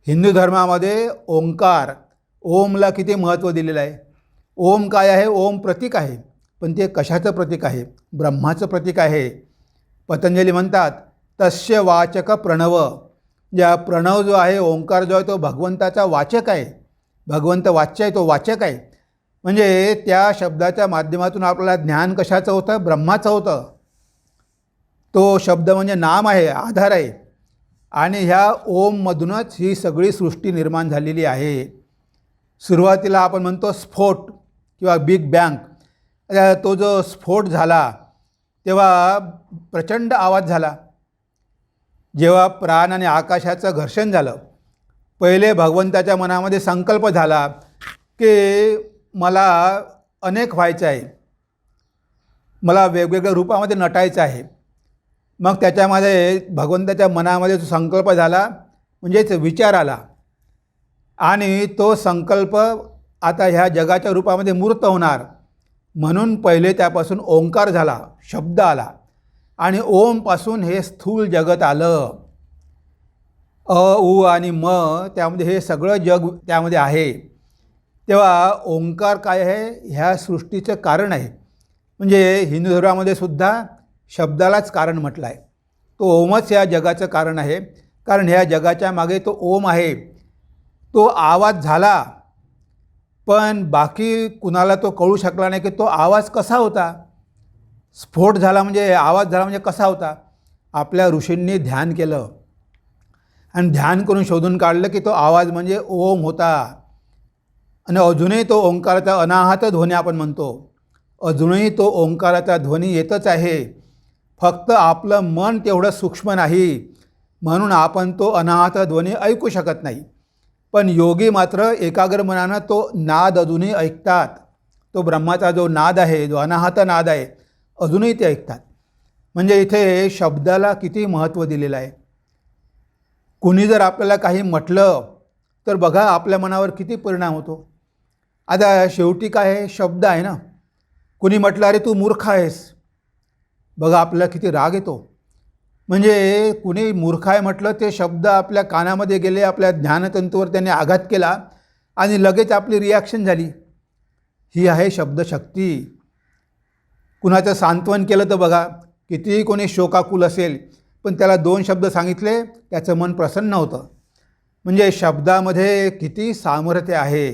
हिंदू धर्मामध्ये ओंकार, ओमला किती महत्त्व दिलेलं आहे. ओम काय आहे, ओम प्रतीक आहे. पण ते कशाचं प्रतीक आहे, ब्रह्माचं प्रतीक आहे. पतंजली म्हणतात तस्य वाचक प्रणव. ज्या प्रणव जो आहे, ओंकार जो आहे, तो भगवंताचा वाचक आहे. भगवंत वाच्य आहे, तो वाचक आहे. म्हणजे त्या शब्दाच्या माध्यमातून आपल्याला ज्ञान कशाचं होतं, ब्रह्माचं होतं. तो शब्द म्हणजे नाम आहे, आधार आहे. आणि ह्या ओममधूनच ही सगळी सृष्टी निर्माण झालेली आहे. सुरुवातीला आपण म्हणतो स्फोट किंवा बिग बँग. तो जो स्फोट झाला तेव्हा प्रचंड आवाज झाला. जेव्हा प्राण आणि आकाशाचं घर्षण झालं, पहिले भगवंताच्या मनामध्ये संकल्प झाला की मला अनेक व्हायचं आहे, मला वेगवेगळ्या रूपामध्ये नटायचं आहे. मग त्याच्यामध्ये भगवंताच्या मनामध्ये जो संकल्प झाला म्हणजेच विचार आला आणि तो संकल्प आता ह्या जगाच्या रूपामध्ये मूर्त होणार म्हणून पहिले त्यापासून ओंकार झाला, शब्द आला आणि ओमपासून हे स्थूल जगत आलं. अ उ आणि म त्यामध्ये हे सगळं जग त्यामध्ये आहे. तेव्हा ओंकार काय आहे, ह्या सृष्टीचं कारण आहे. म्हणजे हिंदू धर्मामध्ये सुद्धा शब्दालाच कारण म्हटलं आहे. तो ओमच या जगाचं कारण आहे, कारण ह्या जगाच्या मागे तो ओम आहे. तो आवाज झाला पण बाकी कुणाला तो कळू शकला नाही की तो आवाज कसा होता. स्फोट झाला म्हणजे आवाज झाला म्हणजे कसा होता. आपल्या ऋषींनी ध्यान केलं आणि ध्यान करून शोधून काढलं की तो आवाज म्हणजे ओम होता. आणि अजूनही तो ओंकाराचा अनाहत ध्वनी आपण म्हणतो. अजूनही तो ओंकाराचा ध्वनी येतच आहे, फक्त आपलं मन तेवढं सूक्ष्म नाही म्हणून आपण तो अनाहत ध्वनी ऐकू शकत नाही. पण योगी मात्र एकाग्र मनानं तो नाद अजूनही ऐकतात. तो ब्रह्माचा जो नाद आहे, जो अनाहत नाद आहे, अजूनही ते ऐकतात. म्हणजे इथे शब्दाला किती महत्त्व दिलेलं आहे. कुणी जर आपल्याला काही म्हटलं तर बघा आपल्या मनावर किती परिणाम होतो. आता शेवटी काय आहे, शब्द आहे ना. कुणी म्हटलं अरे तू मूर्ख आहेस, बघा आपल्याला किती राग येतो. म्हणजे कुणी मूर्ख आहे म्हटलं, ते शब्द आपल्या कानामध्ये गेले, आपल्या ज्ञानतंतूवर त्याने आघात केला आणि लगेच आपली रिॲक्शन झाली. ही आहे शब्दशक्ती. कुणाचं सांत्वन केलं तर बघा, कितीही कोणी शोकाकुल असेल पण त्याला 2 शब्द सांगितले त्याचं मन प्रसन्न होतं. म्हणजे शब्दामध्ये किती सामर्थ्य आहे.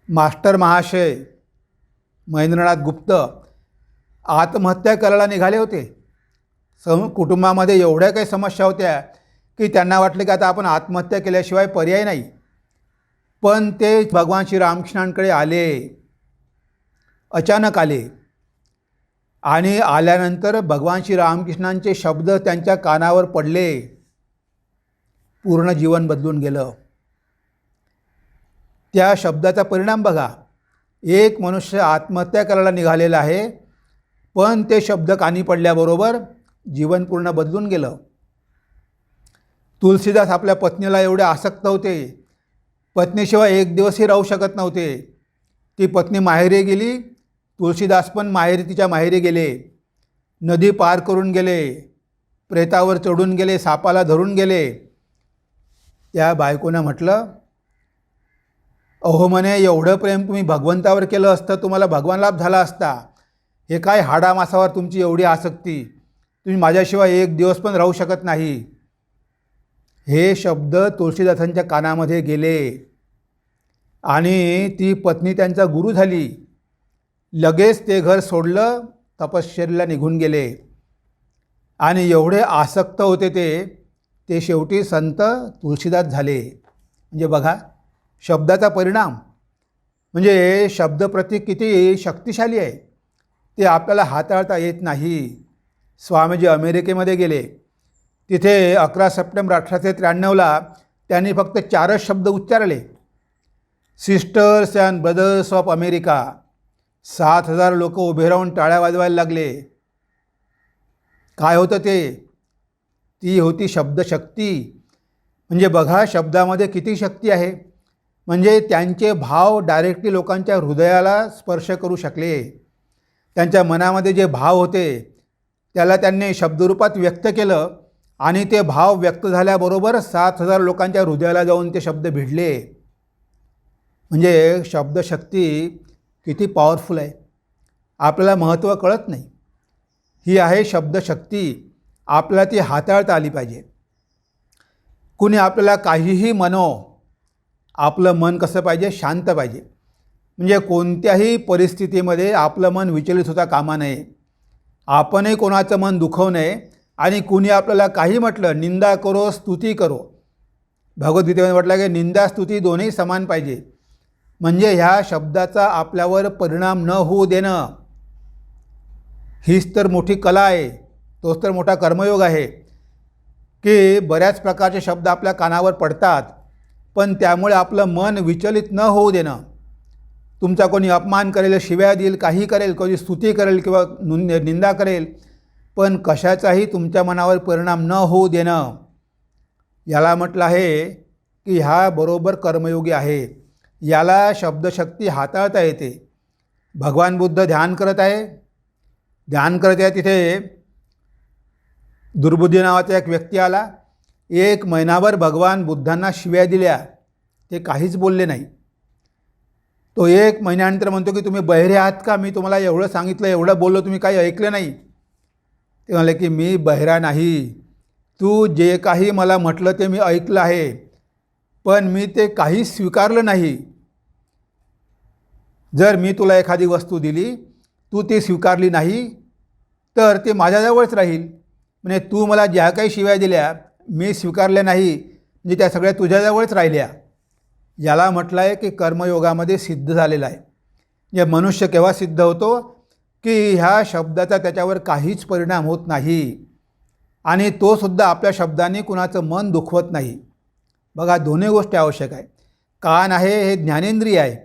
मास्टर महाशय महेंद्रनाथ गुप्त आत्महत्या करायला निघाले होते. कुटुंबामध्ये एवढ्या काही समस्या होत्या की त्यांना वाटलं की आता आपण आत्महत्या केल्याशिवाय पर्याय नाही. पण ते भगवान श्रीरामकृष्णांकडे आले, अचानक आले आणि आल्यानंतर भगवान श्रीरामकृष्णांचे शब्द त्यांच्या कानावर पडले. पूर्ण जीवन बदलून गेलं. त्या शब्दाचा परिणाम बघा. एक मनुष्य आत्महत्या करायला निघालेला आहे, पण ते शब्द कानी पडल्याबरोबर जीवन पूर्ण बदलून गेलं. तुलसीदास आपल्या पत्नीला एवढे आसक्त होते, पत्नीशिवाय एक दिवसही राहू शकत नव्हते. ती पत्नी माहेरी गेली, तुलसीदास पण तिच्या माहेरी गेले. नदी पार करून गेले, प्रेतावर चढून गेले, सापाला धरून गेले. त्या बायकोनं म्हटलं, अहो म्हणे एवढं प्रेम तुम्ही भगवंतावर केलं असतं, तुम्हाला भगवान लाभ झाला असता. हे काय हाडामासावर तुमची एवढी आसक्ती, तुम्ही माझ्याशिवाय एक दिवस पण राहू शकत नाही. हे शब्द तुलसीदासांच्या कानामध्ये गेले आणि ती पत्नी त्यांचा गुरु झाली. लगेच ते घर सोडलं, तपश्चर्येला निघून गेले. आणि एवढे आसक्त होते ते शेवटी संत तुलसीदास झाले. म्हणजे बघा शब्दाचा परिणाम. म्हणजे शब्दप्रती किती शक्तिशाली आहे ते आपल्याला हाताळता येत नाही. स्वामीजी अमेरिकेमध्ये गेले, तिथे 11 सप्टेंबर 1893ला त्यांनी फक्त 4च शब्द उच्चारले. Sisters and brothers of America. 7,000 लोक उभे राहून टाळ्या वाजवायला लागले. काय होतं ते? ती होती शब्दशक्ती. म्हणजे बघा शब्दामध्ये किती शक्ती आहे. म्हणजे त्यांचे भाव डायरेक्टली लोकांच्या हृदयाला स्पर्श करू शकले. त्यांच्या मनामध्ये जे भाव होते त्याला त्यांनी शब्दरूपात व्यक्त केलं आणि ते भाव व्यक्त झाल्याबरोबर 7,000 लोकांच्या हृदयाला जाऊन ते शब्द भिडले. म्हणजे शब्दशक्ती किती पॉवरफुल आहे, आपल्याला महत्त्व कळत नाही. ही आहे शब्दशक्ती. आपल्याला ती हाताळता आली पाहिजे. कुणी आपल्याला काहीही म्हणो, आपलं मन कसं पाहिजे, शांत पाहिजे. म्हणजे कोणत्याही परिस्थितीमध्ये आपलं मन विचलित होता कामा नये. आपणही कोणाचं मन दुखवू नये. आणि कुणी आपल्याला काही म्हटलं, निंदा करो स्तुती करो, भगवद्गीतेमध्ये म्हटलं की निंदा स्तुती दोन्ही समान पाहिजे. म्हणजे ह्या शब्दाचा आपल्यावर परिणाम न होऊ देणं, हीच तर मोठी कला आहे, तोच तर मोठा कर्मयोग आहे. की बऱ्याच प्रकारचे शब्द आपल्या कानावर पडतात, पण त्यामुळे आपलं मन विचलित न होऊ देणं. तुमचा कोणी अपमान करेल, शिव्या देईल, काही करेल, कोणी स्तुती करेल किंवा निंदा करेल, पण कशाचाही तुमच्या मनावर परिणाम न होऊ देणं, याला म्हटलं आहे की ह्या बरोबर कर्मयोगी आहे. याला शब्दशक्ती हाताळता येते. भगवान बुद्ध ध्यान करत आहे. तिथे दुर्बुद्धी नावाचा एक व्यक्ती आला. 1 महिनाभर भगवान बुद्धांना शिव्या दिल्या, ते काहीच बोलले नाही. तो 1 महिन्यानंतर म्हणतो की तुम्ही बहिरे आहात का? मी तुम्हाला एवढं सांगितलं, एवढं बोललो, तुम्ही काही ऐकलं नाही. ते म्हणाले की मी बहिरा नाही, तू जे काही मला म्हटलं ते मी ऐकलं आहे, पण मी ते काही स्वीकारलं नाही. जर मी तुला एखादी वस्तू दिली, तू ती स्वीकारली नाही, तर ते माझ्याजवळच राहील. म्हणजे तू मला ज्या काही शिव्या दिल्या मी स्वीकारल्या नाही, म्हणजे त्या सगळ्या तुझ्याजवळच राहिल्या. याला म्हटलं आहे की कर्मयोगामध्ये सिद्ध झालेला आहे. म्हणजे मनुष्य केव्हा सिद्ध होतो की ह्या शब्दाचा त्याच्यावर काहीच परिणाम होत नाही आणि तोसुद्धा आपल्या शब्दाने कुणाचं मन दुखवत नाही. बघा, दोन्ही गोष्टी आवश्यक आहे. कान आहे हे ज्ञानेंद्रिय आहे.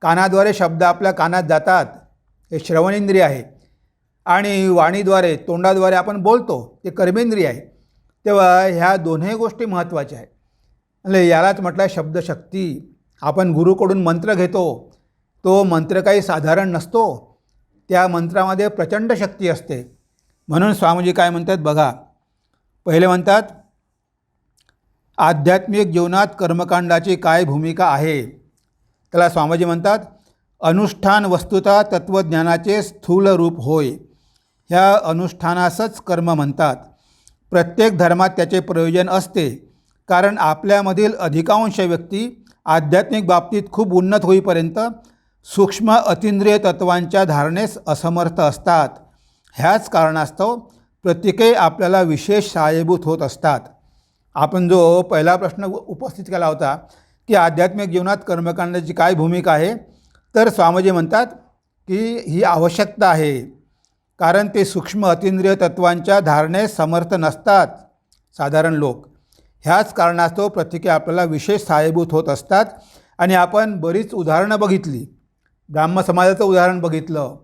कानाद्वारे शब्द आपल्या कानात जातात, हे श्रवणेंद्रिय आहे. आणि वाणीद्वारे, तोंडाद्वारे आपण बोलतो, ते कर्मेंद्रिय आहे. तेव्हा ह्या दोन्ही गोष्टी महत्त्वाच्या आहेत. म्हणजे यालाच म्हटलं आहे शब्दशक्ती. आपण गुरुकडून मंत्र घेतो, तो मंत्र काही साधारण नसतो, त्या मंत्रामध्ये प्रचंड शक्ती असते. म्हणून स्वामीजी काय म्हणतात बघा, पहिले म्हणतात आध्यात्मिक जीवनात कर्मकांडाची काय भूमिका आहे. त्याला स्वामीजी म्हणतात अनुष्ठान वस्तुतः तत्त्वज्ञानाचे स्थूल रूप होय. ह्या अनुष्ठानासच कर्म म्हणतात. प्रत्येक धर्मात त्याचे प्रयोजन असते, कारण आपल्यामधील अधिकांश व्यक्ती आध्यात्मिक बाबतीत खूप उन्नत होईपर्यंत सूक्ष्म अतींद्रिय तत्त्वांच्या धारणेस असमर्थ असतात. ह्याच कारणास्तव प्रत्येके आपल्याला विशेष सहाय्यभूत होत असतात. आपण जो पहिला प्रश्न उपस्थित केला होता की आध्यात्मिक जीवनात कर्मकांडाची काय भूमिका आहे, तर स्वामीजी म्हणतात की ही आवश्यकता आहे, कारण ते सूक्ष्म अतींद्रिय तत्त्वांच्या धारणेस समर्थ नसतात साधारण लोक. ह्याच कारणास्तव प्रत्येकी आपल्याला विशेष सहाय्यभूत होत असतात. आणि आपण बरीच उदाहरणं बघितली, ब्राह्म समाजाचं उदाहरण बघितलं,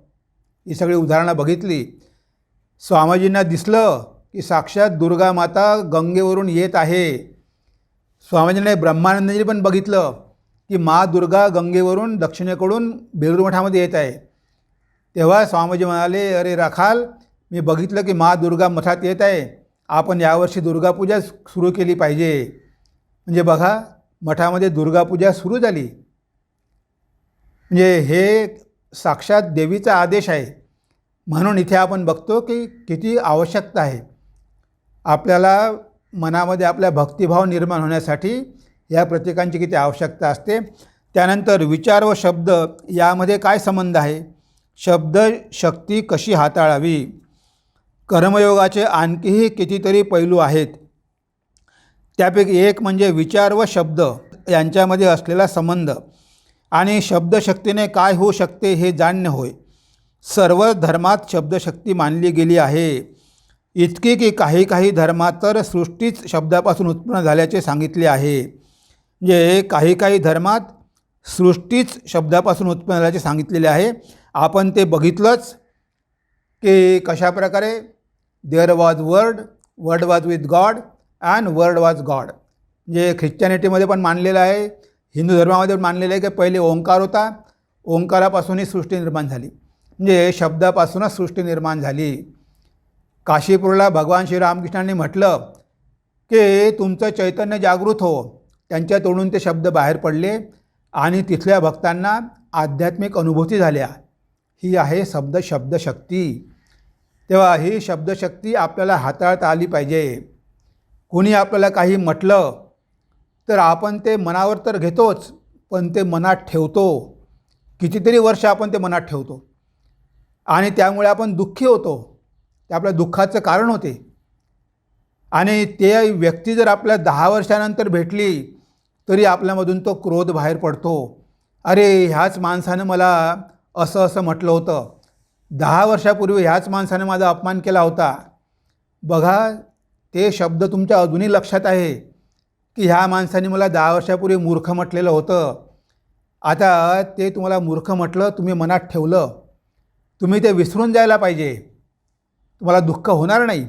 ही सगळी उदाहरणं बघितली. स्वामीजींना दिसलं की साक्षात दुर्गा माता गंगेवरून येत आहे. स्वामीजींनी ब्रह्मानंदजी पण बघितलं की मा दुर्गा गंगेवरून दक्षिणेकडून बेलूर मठामध्ये येत आहे. तेव्हा स्वामीजी म्हणाले, अरे राखाल, मी बघितलं की मा दुर्गा मठात येत आहे, आपण यावर्षी दुर्गापूजा सुरू केली पाहिजे. म्हणजे बघा, मठामध्ये दुर्गापूजा सुरू झाली. म्हणजे हे साक्षात देवीचा आदेश आहे. म्हणून इथे आपण बघतो की किती आवश्यकता आहे. आपल्याला मनामध्ये आपल्या भक्तिभाव निर्माण होण्यासाठी या प्रत्येकांची किती आवश्यकता असते. त्यानंतर विचार व शब्द यामध्ये काय संबंध आहे, शब्द शक्ती कशी हाताळावी. कर्मयोगाचे आणखीही कितीतरी पैलू आहेत. त्यापैकी एक म्हणजे विचार व शब्द यांच्यामध्ये असलेला संबंध आणि शब्दशक्तीने काय होऊ शकते हे जाणणे होय. सर्व धर्मात शब्दशक्ती मानली गेली आहे. इतकी की काही काही धर्मात तर सृष्टीच शब्दापासून उत्पन्न झाल्याचे सांगितले आहे. म्हणजे काही काही धर्मात सृष्टीच शब्दापासून उत्पन्न झाल्याचे सांगितलेले आहे. आपण ते बघितलंच की कशाप्रकारे there was word, word was with God and word was God. म्हणजे ख्रिश्चॅनिटीमध्ये पण मानलेलं आहे, हिंदू धर्मामध्ये पण मानलेलं आहे की पहिले ओंकार होता, ओंकारापासूनही सृष्टी निर्माण झाली. म्हणजे शब्दापासूनच सृष्टी निर्माण झाली. काशीपूरला भगवान श्रीरामकृष्णांनी म्हटलं की तुमचं चैतन्य जागृत हो. त्यांच्या तोंडून ते शब्द बाहेर पडले आणि तिथल्या भक्तांना आध्यात्मिक अनुभूती झाल्या. ही आहे शब्दशक्ती. तेव्हा ही शब्दशक्ती आपल्याला हाताळता आली पाहिजे. कोणी आपल्याला काही म्हटलं तर आपण ते मनावर तर घेतोच, पण ते मनात ठेवतो. कितीतरी वर्ष आपण ते मनात ठेवतो आणि त्यामुळे आपण दुःखी होतो. ते आपल्या दुःखाचं कारण होते. आणि ते व्यक्ती जर आपल्या 10 वर्षानंतर भेटली तरी आपल्यामधून तो क्रोध बाहेर पडतो. अरे, ह्याच माणसानं मला असं असं म्हटलं होतं, 10 वर्षापूर्वी ह्याच माणसाने माझा अपमान केला होता. बघा, ते शब्द तुमच्या अजूनही लक्षात आहे की ह्या माणसाने मला 10 वर्षापूर्वी मूर्ख म्हटलेलं होतं. आता ते तुम्हाला मूर्ख म्हटलं, तुम्ही मनात ठेवलं, तुम्ही ते विसरून जायला पाहिजे. तुम्हाला दुःख होणार नाही.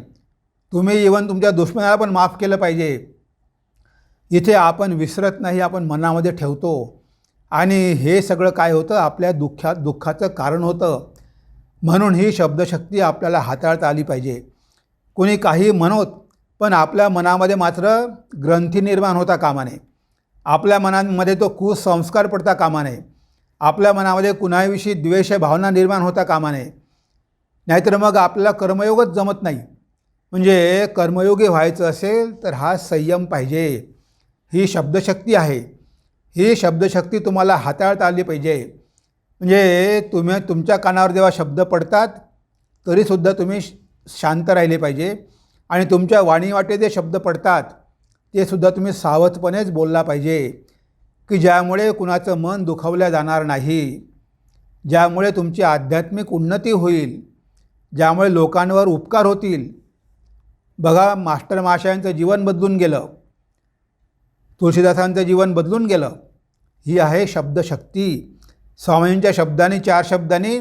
तुम्ही इव्हन तुमच्या दुश्मनाला पण माफ केलं पाहिजे. इथे आपण विसरत नाही, आपण मनामध्ये ठेवतो आणि हे सगळं काय होतं, आपल्या दुःखाचं कारण होतं. म्हणून ही शब्दशक्ती आपल्याला हाताळता आली पाहिजे. कोणी काही म्हणोत, पण आपल्या मनामध्ये मात्र ग्रंथी निर्माण होता कामा नये. आपल्या मनामध्ये तो कुसंस्कार पडता कामा नये. आपल्या मनामध्ये कुणाविषयी द्वेष भावना निर्माण होता कामा नये. नाहीतर मग आपल्याला कर्मयोगच जमत नाही. म्हणजे कर्मयोगी व्हायचं असेल तर हा संयम पाहिजे. ही शब्दशक्ती आहे. ही शब्दशक्ती तुम्हाला हाताळता आली पाहिजे. म्हणजे तुमच्या कानावर जेव्हा शब्द पडतात तरीसुद्धा तुम्ही शांत राहिले पाहिजे आणि तुमच्या वाणीवाटे जे शब्द पडतात ते सुद्धा तुम्ही सावधपणेच बोलला पाहिजे, की ज्यामुळे कुणाचं मन दुखावलं जाणार नाही, ज्यामुळे तुमची आध्यात्मिक उन्नती होईल, ज्यामुळे लोकांवर उपकार होतील. बघा, मास्टर महाशयांचं जीवन बदलून गेलं, तुळशीदासांचं जीवन बदलून गेलं. ही आहे शब्दशक्ती. स्वामींच्या शब्दांनी, 4 शब्दांनी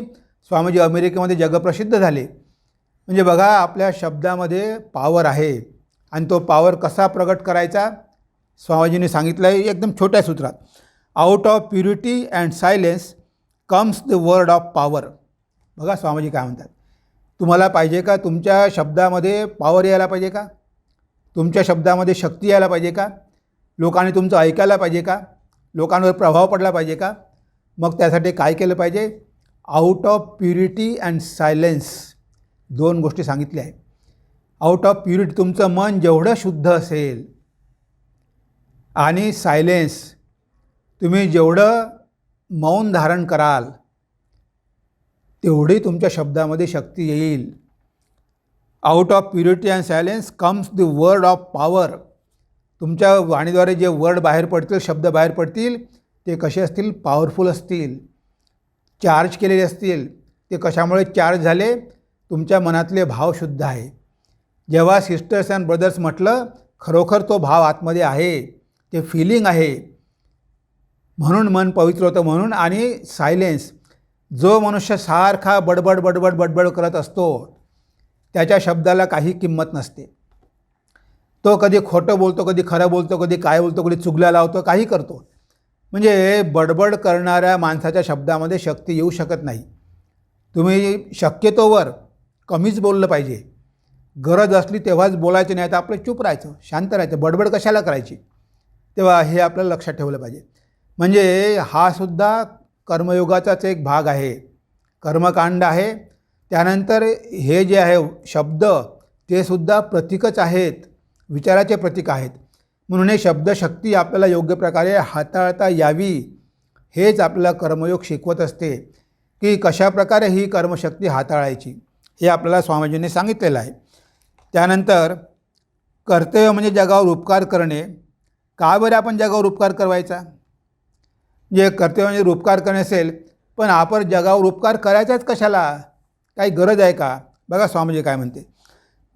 स्वामीजी अमेरिकेमध्ये जगप्रसिद्ध झाले. म्हणजे बघा, आपल्या शब्दामध्ये पॉवर आहे आणि तो पॉवर कसा प्रगट करायचा स्वामीजींनी सांगितलं आहे एकदम छोट्या सूत्रात. Out of purity and silence comes the word of power. बघा स्वामीजी काय म्हणतात. तुम्हाला पाहिजे का तुमच्या शब्दामध्ये पॉवर यायला पाहिजे का? तुमच्या शब्दामध्ये शक्ती यायला पाहिजे का? लोकांनी तुमचं ऐकायला पाहिजे का? लोकांवर प्रभाव पडला पाहिजे का? मग त्यासाठी काय केलं पाहिजे? Out of purity and silence 2 गोष्टी सांगितल्या आहेत. आउट ऑफ प्युरिटी, तुमचं मन जेवढं शुद्ध असेल, आणि सायलेन्स, तुम्ही जेवढं मौन धारण कराल तेवढी तुमच्या शब्दामध्ये शक्ती येईल. Out of purity and silence comes the word of power. तुमच्या वाणीद्वारे जे वर्ड बाहेर पडतील, शब्द बाहेर पडतील, ते कसे असतील? पॉवरफुल असतील, चार्ज केलेले असतील. ते कशामुळे चार्ज झाले? तुमच्या मनातले भाव शुद्ध आहे. जेव्हा सिस्टर्स अँड ब्रदर्स म्हटलं, खरोखर तो भाव आतमध्ये आहे, ते फिलिंग आहे, म्हणून मन पवित्र होतं. म्हणून आणि सायलेन्स, जो मनुष्य सारखा बडबड बडबड बडबड करत असतो त्याच्या शब्दाला काही किंमत नसते. तो कधी खोटं बोलतो, कधी खरं बोलतो, कधी काय बोलतो, कधी चुगल्या लावतो, काही करतो. म्हणजे बडबड करणाऱ्या माणसाच्या शब्दामध्ये शक्ती येऊ शकत नाही. तुम्ही शक्यतोवर कमीच बोललं पाहिजे. गरज असली तेव्हाच बोलायचं, नाही तर आपलं चूप राहायचं, शांत राहायचं. बडबड कशाला करायची? तेव्हा हे आपल्याला लक्षात ठेवलं पाहिजे. म्हणजे हा सुद्धा कर्मयोगाचाच एक भाग आहे, कर्मकांड आहे. त्यानंतर हे जे आहे शब्द, ते सुद्धा प्रतीकच आहेत, विचाराचे प्रतीक आहेत. म्हणून हे शब्दशक्ती आपल्याला योग्य प्रकारे हाताळता यावी, हेच आपल्याला कर्मयोग शिकवत असते, की कशाप्रकारे ही कर्मशक्ती हाताळायची, हे आपल्याला स्वामीजींनी सांगितलेलं आहे. त्यानंतर कर्तव्य म्हणजे जगावर उपकार करणे. का बरं आपण जगावर उपकार करायचा? जे कर्तव्य म्हणजे उपकार करणे असेल, पण आपण जगावर उपकार करायचाच कशाला? काही गरज आहे का? बघा स्वामीजी काय म्हणते.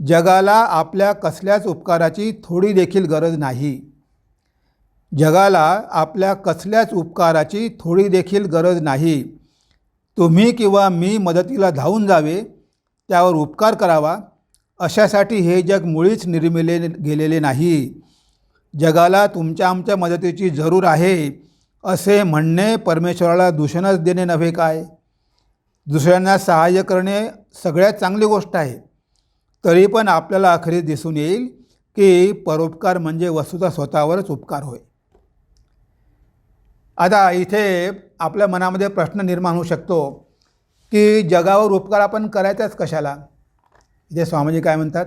जगाला आपल्या कसल्याच उपकाराची थोडी देखील गरज नाही. जगाला आपल्या कसल्याच उपकाराची थोडी देखील गरज नाही. तुम्ही किंवा मी मदतीला धावून जावे, त्यावर उपकार करावा, अशासाठी हे जग मुळीच निर्मिले गेलेले नाही. जगाला तुमच्या आमच्या मदतीची जरूर आहे असे म्हणणे परमेश्वराला दूषणच देणे नव्हे काय? दुसऱ्यांना सहाय्य करणे सगळ्यात चांगली गोष्ट आहे. तरी पण आपल्याला अखेरीस दिसून येईल की परोपकार म्हणजे वस्तुतः स्वतःवरच उपकार होय. आता इथे आपल्या मनामध्ये प्रश्न निर्माण होऊ शकतो की जगावर उपकार आपण करायचाच कशाला? इथे स्वामीजी काय म्हणतात,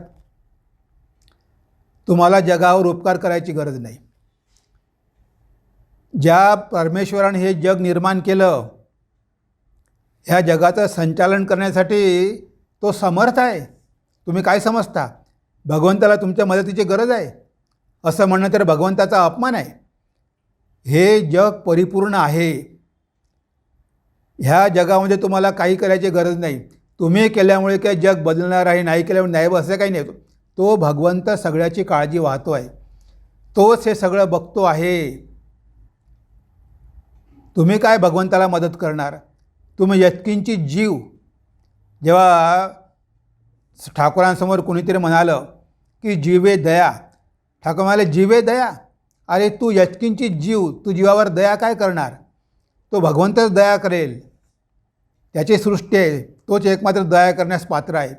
तुम्हाला जगावर उपकार करायची गरज नाही. ज्या परमेश्वराने हे जग निर्माण केलं, ह्या जगाचं संचालन करण्यासाठी तो समर्थ आहे. तुम्ही काय समजता? भगवंताला तुमच्या मदतीची गरज आहे असं म्हणणं तर भगवंताचा अपमान आहे. हे जग परिपूर्ण आहे. ह्या जगामध्ये तुम्हाला काही करायची गरज नाही. तुम्ही केल्यामुळे काय जग बदलणार आहे, नाही केल्यामुळे नाही, असं काही नाही. तो भगवंत सगळ्याची काळजी वाहतो आहे, तोच हे सगळं बघतो आहे. तुम्ही काय भगवंताला मदत करणार? तुम्ही यत्किंचित जीव, जेव्हा ठाकूरांसमोर कुणीतरी म्हणालं की जीवे दया, ठाकूर म्हणाले जीवे दया? अरे तू यत्किंचित जीव, तू जीवावर दया काय करणार? तो भगवंतच दया करेल, त्याची सृष्टी आहे, तोच एकमात्र दया करण्यास पात्र आहे.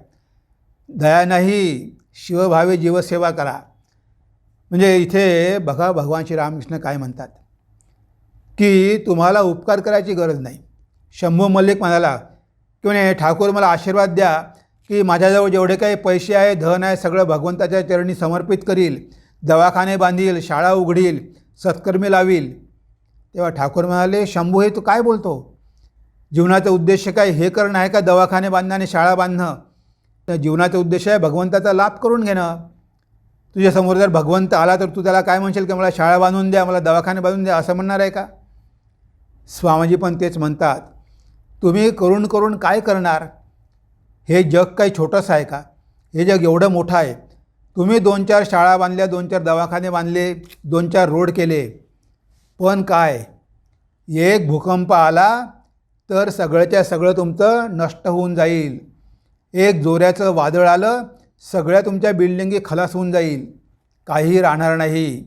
दया नाही, शिवभावे जीवसेवा करा. म्हणजे इथे बघा भगवान श्रीरामकृष्ण काय म्हणतात की तुम्हाला उपकार करायची गरज नाही. शंभू मल्लिक म्हणाला की म्हणे ठाकूर मला आशीर्वाद द्या की माझ्याजवळ जेवढे काही पैसे आहे, धन आहे, सगळं भगवंताच्या चरणी समर्पित करील, दवाखाने बांधील, शाळा उघडील, सत्कर्मी लावील. तेव्हा ठाकूर म्हणाले शंभू हे तू काय बोलतो? जीवनाचा उद्देश काय हे करणं आहे का? दवाखाने बांधणं आणि शाळा बांधणं? तर जीवनाचा उद्देश आहे भगवंताचा लाभ करून घेणं. तुझ्यासमोर जर भगवंत आला तर तू त्याला काय म्हणशील की मला शाळा बांधून द्या, मला दवाखाने बांधून द्या, असं म्हणणार आहे का? स्वामीजी पण तेच म्हणतात, तुम्ही करून करून काय करणार? हे जग काही छोटंसं आहे का? हे जग एवढं मोठं आहे. तुम्ही 2-4 शाळा बांधल्या, 2-4 दवाखाने बांधले, 2-4 रोड केले, पण काय, एक भूकंप आला तर सगळंच्या सगळं तुमचं नष्ट होऊन जाईल. एक जोराचं वादळ आलं, सगळ्या तुमच्या बिल्डिंगी खलास होऊन जाईल, काहीही राहणार नाही.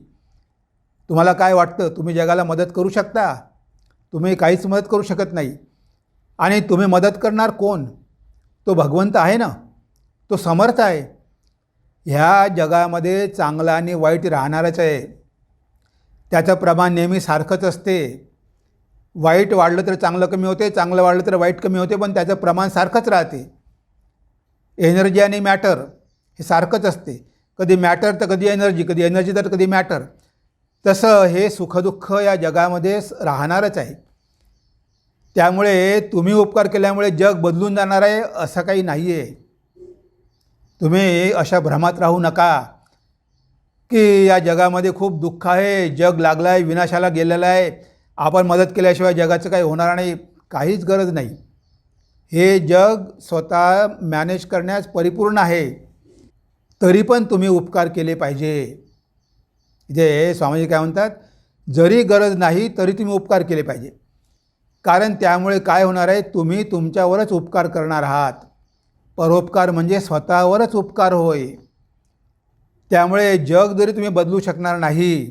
तुम्हाला काय वाटतं तुम्ही जगाला मदत करू शकता? तुम्ही काहीच मदत करू शकत नाही. आणि तुम्ही मदत करणार कोण? तो भगवंत आहे ना, तो समर्थ आहे. ह्या जगामध्ये चांगलं आणि वाईट राहणारच आहे. त्याचं प्रमाण नेहमी सारखंच असते. वाईट वाढलं तर चांगलं कमी होते, चांगलं वाढलं तर वाईट कमी होते, पण त्याचं प्रमाण सारखंच राहते. एनर्जी आणि मॅटर हे सारखंच असते. कधी मॅटर तर कधी एनर्जी, कधी एनर्जी तर कधी मॅटर. तसं हे सुखदुःख या जगामध्ये राहणारच आहे. त्यामुळे तुम्ही उपकार केल्यामुळे जग बदलून जाणार आहे असं काही नाही आहे. तुम्ही अशा भ्रमात राहू नका की या जगामध्ये खूप दुःख आहे, जग लागलं आहे, विनाशाला गेलेलं आहे, आपण मदत केल्याशिवाय जगाचं काही होणार नाही. काहीच गरज नाही. हे जग स्वतः मॅनेज करण्यास परिपूर्ण आहे. तरी पण तुम्ही उपकार केले पाहिजे. इथे स्वामीजी काय म्हणतात, जरी गरज नाही तरी तुम्ही उपकार केले पाहिजे. कारण त्यामुळे काय होणार आहे, तुम्ही तुमच्यावरच उपकार करणार आहात. परोपकार म्हणजे स्वतःवरच उपकार होय. त्यामुळे जग जरी तुम्ही बदलू शकणार नाही,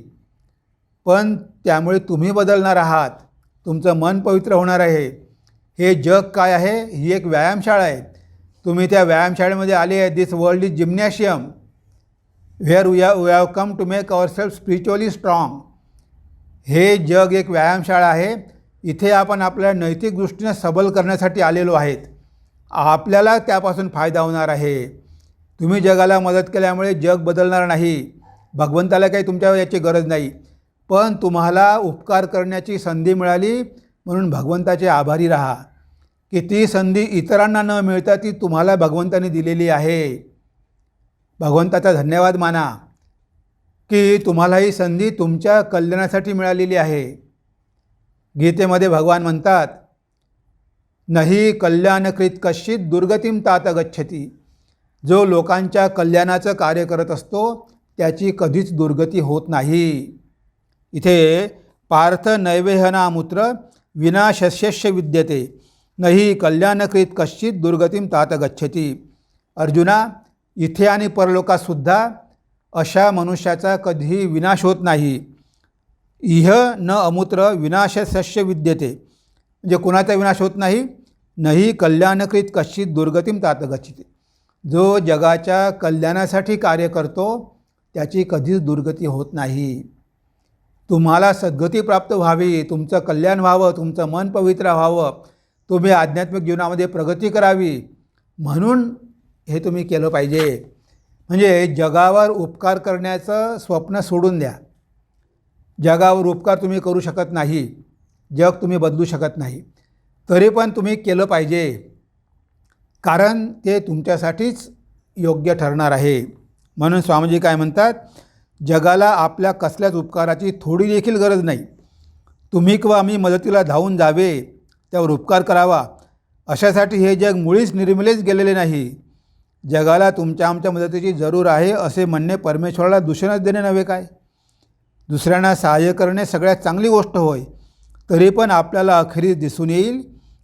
पण त्यामुळे तुम्ही बदलणार आहात. तुमचं मन पवित्र होणार आहे. हे जग काय आहे, ही एक व्यायामशाळा आहे. तुम्ही त्या व्यायामशाळेमध्ये आले आहे. This world is gymnasium where we have come to make our self spiritually strong. हे जग एक व्यायामशाळा आहे. इथे आपण आपल्या नैतिक दृष्टीने सबल करण्यासाठी आलेलो आहेत. आपल्याला त्यापासून फायदा होणार आहे. तुम्ही जगाला मदत केल्यामुळे जग बदलणार नाही. भगवंताला काही तुमच्या याची गरज नाही. पण तुम्हाला उपकार करण्याची संधी मिळाली म्हणून भगवंताचे आभारी राहा की ती संधी इतरांना न मिळता ती तुम्हाला भगवंताने दिलेली आहे. भगवंताचा धन्यवाद माना की तुम्हाला ही संधी तुमच्या कल्याणासाठी मिळालेली आहे. गीतेमध्ये भगवान म्हणतात, नहि कल्याणकृत कश्चित दुर्गतीम तात गच्छती. जो लोकांच्या कल्याणाचं कार्य करत असतो त्याची कधीच दुर्गती होत नाही. इथे पार्थ नैवेहनामुत्र विनाशस्यस्य विद्यते नहि कल्याणकृत कश्चित दुर्गतीम तात गच्छती. अर्जुना, इथे आणि परलोकातसुद्धा अशा मनुष्याचा कधीही विनाश होत नाही. इह न अमुत्र विनाशस्य विद्यते, म्हणजे कुणाचा विनाश होत नाही. नहि कल्याणकृत कश्चित दुर्गतीम तात गच्छते. जो जगाच्या कल्याणासाठी कार्य करतो त्याची कधीच दुर्गती होत नाही. तुम्हाला सद्गती प्राप्त व्हावी, तुमचं कल्याण व्हावं, तुमचं मन पवित्र व्हावं, तुम्ही आध्यात्मिक जीवनामध्ये प्रगती करावी म्हणून हे तुम्ही केलं पाहिजे. म्हणजे जगावर उपकार करण्याचं स्वप्न सोडून द्या. जगावर उपकार तुम्ही करू शकत नाही, जग तुम्ही बदलू शकत नाही, तरी पण तुम्ही केलं पाहिजे. कारण ते तुमच्यासाठीच योग्य ठरणार आहे. म्हणून स्वामीजी काय म्हणतात, जगाला आपल्या कसल्याच उपकाराची थोडी देखील गरज नाही. तुम्ही किंवा आम्ही मदतीला धावून जावे, त्यावर उपकार करावा, अशासाठी हे जग मुळीच निर्मिलेच गेलेले नाही. जगाला तुमच्या आमच्या मदतीची जरूर आहे असे म्हणणे परमेश्वराला दूषणच देणे नव्हे काय? दुसऱ्यांना सहाय्य करणे सगळ्यात चांगली गोष्ट होय. तरी पण आपल्याला अखेरीस दिसून येईल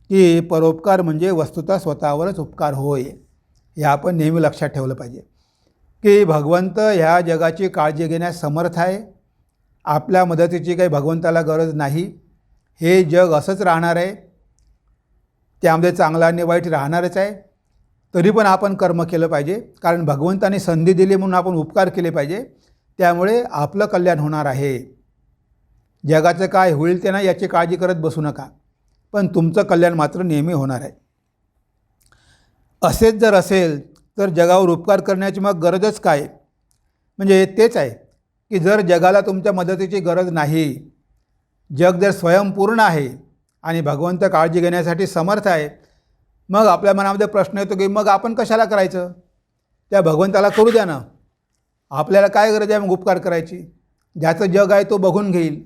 की परोपकार म्हणजे वस्तुतः स्वतःवरच उपकार होय. हे आपण नेहमी लक्षात ठेवलं पाहिजे की भगवंत ह्या जगाची काळजी घेण्यास समर्थ आहे. आपल्या मदतीची काही भगवंताला गरज नाही. हे जग असंच राहणार आहे, त्यामध्ये चांगलं आणि वाईट राहणारच आहे. तरी पण आपण कर्म केलं पाहिजे, कारण भगवंताने संधी दिली म्हणून आपण उपकार केले पाहिजे. त्यामुळे आपलं कल्याण होणार आहे. जगाचं काय होईल ते नाही याची काळजी करत बसू नका, पण तुमचं कल्याण मात्र नेहमी होणार आहे. असेच जर असेल तर जगावर उपकार करण्याची मग गरजच काय? म्हणजे तेच आहे की जर जगाला तुमच्या मदतीची गरज नाही, जग जर स्वयंपूर्ण आहे आणि भगवंत काळजी घेण्यासाठी समर्थ आहे, मग आपल्या मनामध्ये प्रश्न येतो की मग आपण कशाला करायचं? त्या भगवंताला करू द्या ना. आपल्याला काय गरज आहे मग उपकार करायची? ज्याचं जग आहे तो बघून घेईल.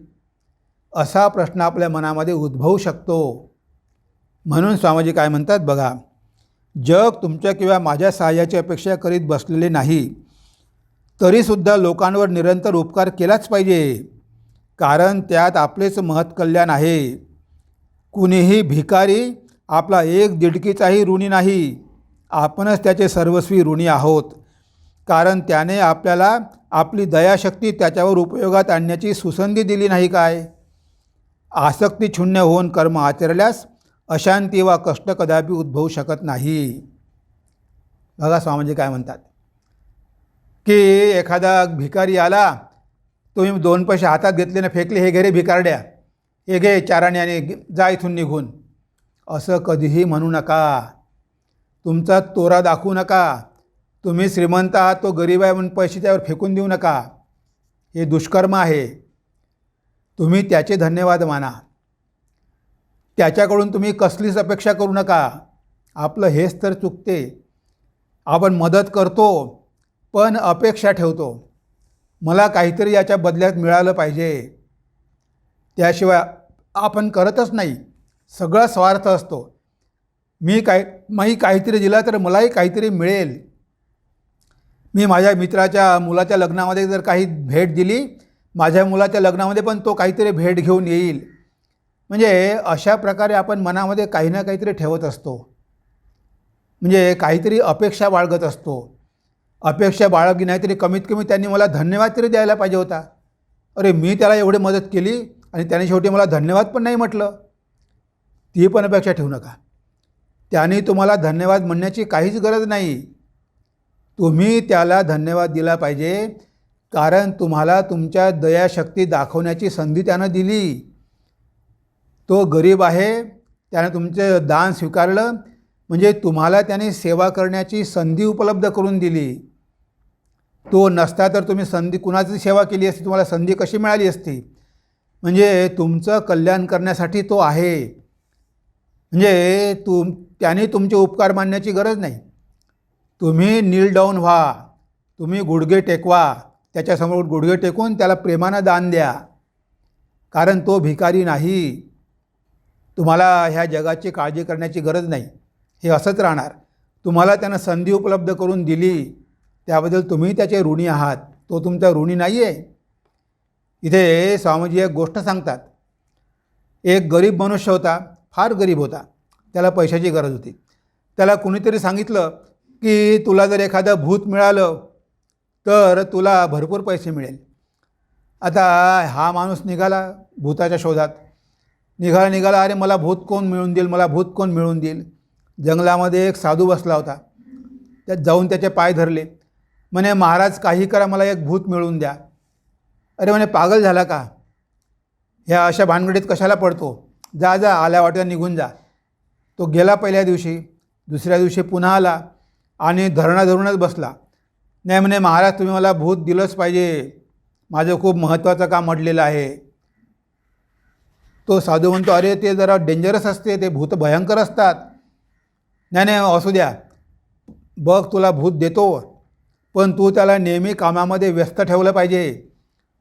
असा प्रश्न आपल्या मनामध्ये उद्भवू शकतो. म्हणून स्वामीजी काय म्हणतात बघा, जग तुमच्या किंवा माझ्या सहाय्याची अपेक्षा करीत बसलेले नाही, तरीसुद्धा लोकांवर निरंतर उपकार केलाच पाहिजे, कारण त्यात आपलेच महत् कल्याण आहे. कुणीही भिकारी आपला एक दिडकीचाही ऋणी नाही. आपणच त्याचे सर्वस्वी ऋणी आहोत, कारण त्याने आपल्याला आपली दयाशक्ती त्याच्यावर उपयोगात आणण्याची सुसंधी दिली नाही काय? आसक्ती शून्य होऊन कर्म आचरल्यास अशांती वा कष्ट कदापि उद्भवू शकत नाही. बघा स्वामीजी काय म्हणतात की एखादा भिकारी आला, तुम्ही 2 पैसे हातात घेतले फेकले, हे घे रे भिकारड्या, हे घे चाराने आणि जा इथून निघून. असं कधीही म्हणू नका. तुमचा तोरा दाखवू नका. तुम्ही श्रीमंत आहात, तो गरीब आहे म्हणून पैसे त्यावर फेकून देऊ नका. हे दुष्कर्म आहे. तुम्ही त्याचे धन्यवाद माना. त्याच्याकडून तुम्ही कसलीच अपेक्षा करू नका. आपलं हेच तर चुकते. आपण मदत करतो पण अपेक्षा ठेवतो, मला काहीतरी याच्या बदल्यात मिळालं पाहिजे. त्याशिवाय आपण करतच नाही. सगळा स्वार्थ असतो. मी काहीतरी दिलं तर मलाही काहीतरी मिळेल. मी माझ्या मित्राच्या मुलाच्या लग्नामध्ये जर काही भेट दिली, माझ्या मुलाच्या लग्नामध्ये पण तो काहीतरी भेट घेऊन येईल. म्हणजे अशा प्रकारे आपण मनामध्ये काही ना काहीतरी ठेवत असतो. म्हणजे काहीतरी अपेक्षा बाळगत असतो. अपेक्षा बाळगली नाही तरी कमीत कमी त्यांनी मला धन्यवाद तरी द्यायला पाहिजे होता. अरे मी त्याला एवढी मदत केली आणि त्याने शेवटी मला धन्यवाद पण नाही म्हटलं. ती पण अपेक्षा ठेवू नका. त्याने तुम्हाला धन्यवाद म्हणण्याची काहीच गरज नाही. तुम्ही त्याला धन्यवाद दिला पाहिजे, कारण तुम्हाला तुमच्या दयाशक्ती दाखवण्याची संधी त्यानं दिली. तो गरीब आहे, त्यानं तुमचं दान स्वीकारलं, म्हणजे तुम्हाला त्याने सेवा करण्याची संधी उपलब्ध करून दिली. तो नसता तर तुम्ही संधी कुणाची सेवा केली असती? तुम्हाला संधी कशी मिळाली असती? म्हणजे तुमचं कल्याण करण्यासाठी तो आहे. म्हणजे त्याने तुमचे उपकार मानण्याची गरज नाही. तुम्ही नील डाऊन व्हा. तुम्ही गुडघे टेकवा. त्याच्यासमोर गुडघे टेकून त्याला प्रेमानं दान द्या, कारण तो भिकारी नाही. तुम्हाला ह्या जगाची काळजी करण्याची गरज नाही. हे असंच राहणार. तुम्हाला त्यानं संधी उपलब्ध करून दिली, त्याबद्दल तुम्ही त्याचे ऋणी आहात. तो तुमचा ऋणी नाही आहे. इथे स्वामीजी एक गोष्ट सांगतात. एक गरीब मनुष्य होता, फार गरीब होता. त्याला पैशाची गरज होती. त्याला कुणीतरी सांगितलं की तुला जर एखादं भूत मिळालं तर तुला भरपूर पैसे मिळेल. आता हा माणूस निघाला भूताच्या शोधात. निघाला अरे मला भूत कोण मिळवून देईल, मला भूत कोण मिळवून देईल. जंगलामध्ये एक साधू बसला होता. त्यात जाऊन त्याचे पाय धरले. म्हणे महाराज काही करा, मला एक भूत मिळवून द्या. अरे म्हणे पागल झाला का? ह्या अशा भानगडीत कशाला पडतो? जा जा, आल्या वाट्यात निघून जा. तो गेला पहिल्या दिवशी. दुसऱ्या दिवशी पुन्हा आला आणि धरूनच बसला. नाही म्हणे महाराज तुम्ही मला भूत दिलंच पाहिजे, माझं खूप महत्त्वाचं काम अडलेलं आहे. तो साधू म्हणतो अरे ते जरा डेंजरस असते, ते भूत भयंकर असतात. नाही असू द्या, बघ तुला भूत देतो, पण तू त्याला नेहमी कामामध्ये व्यस्त ठेवलं पाहिजे.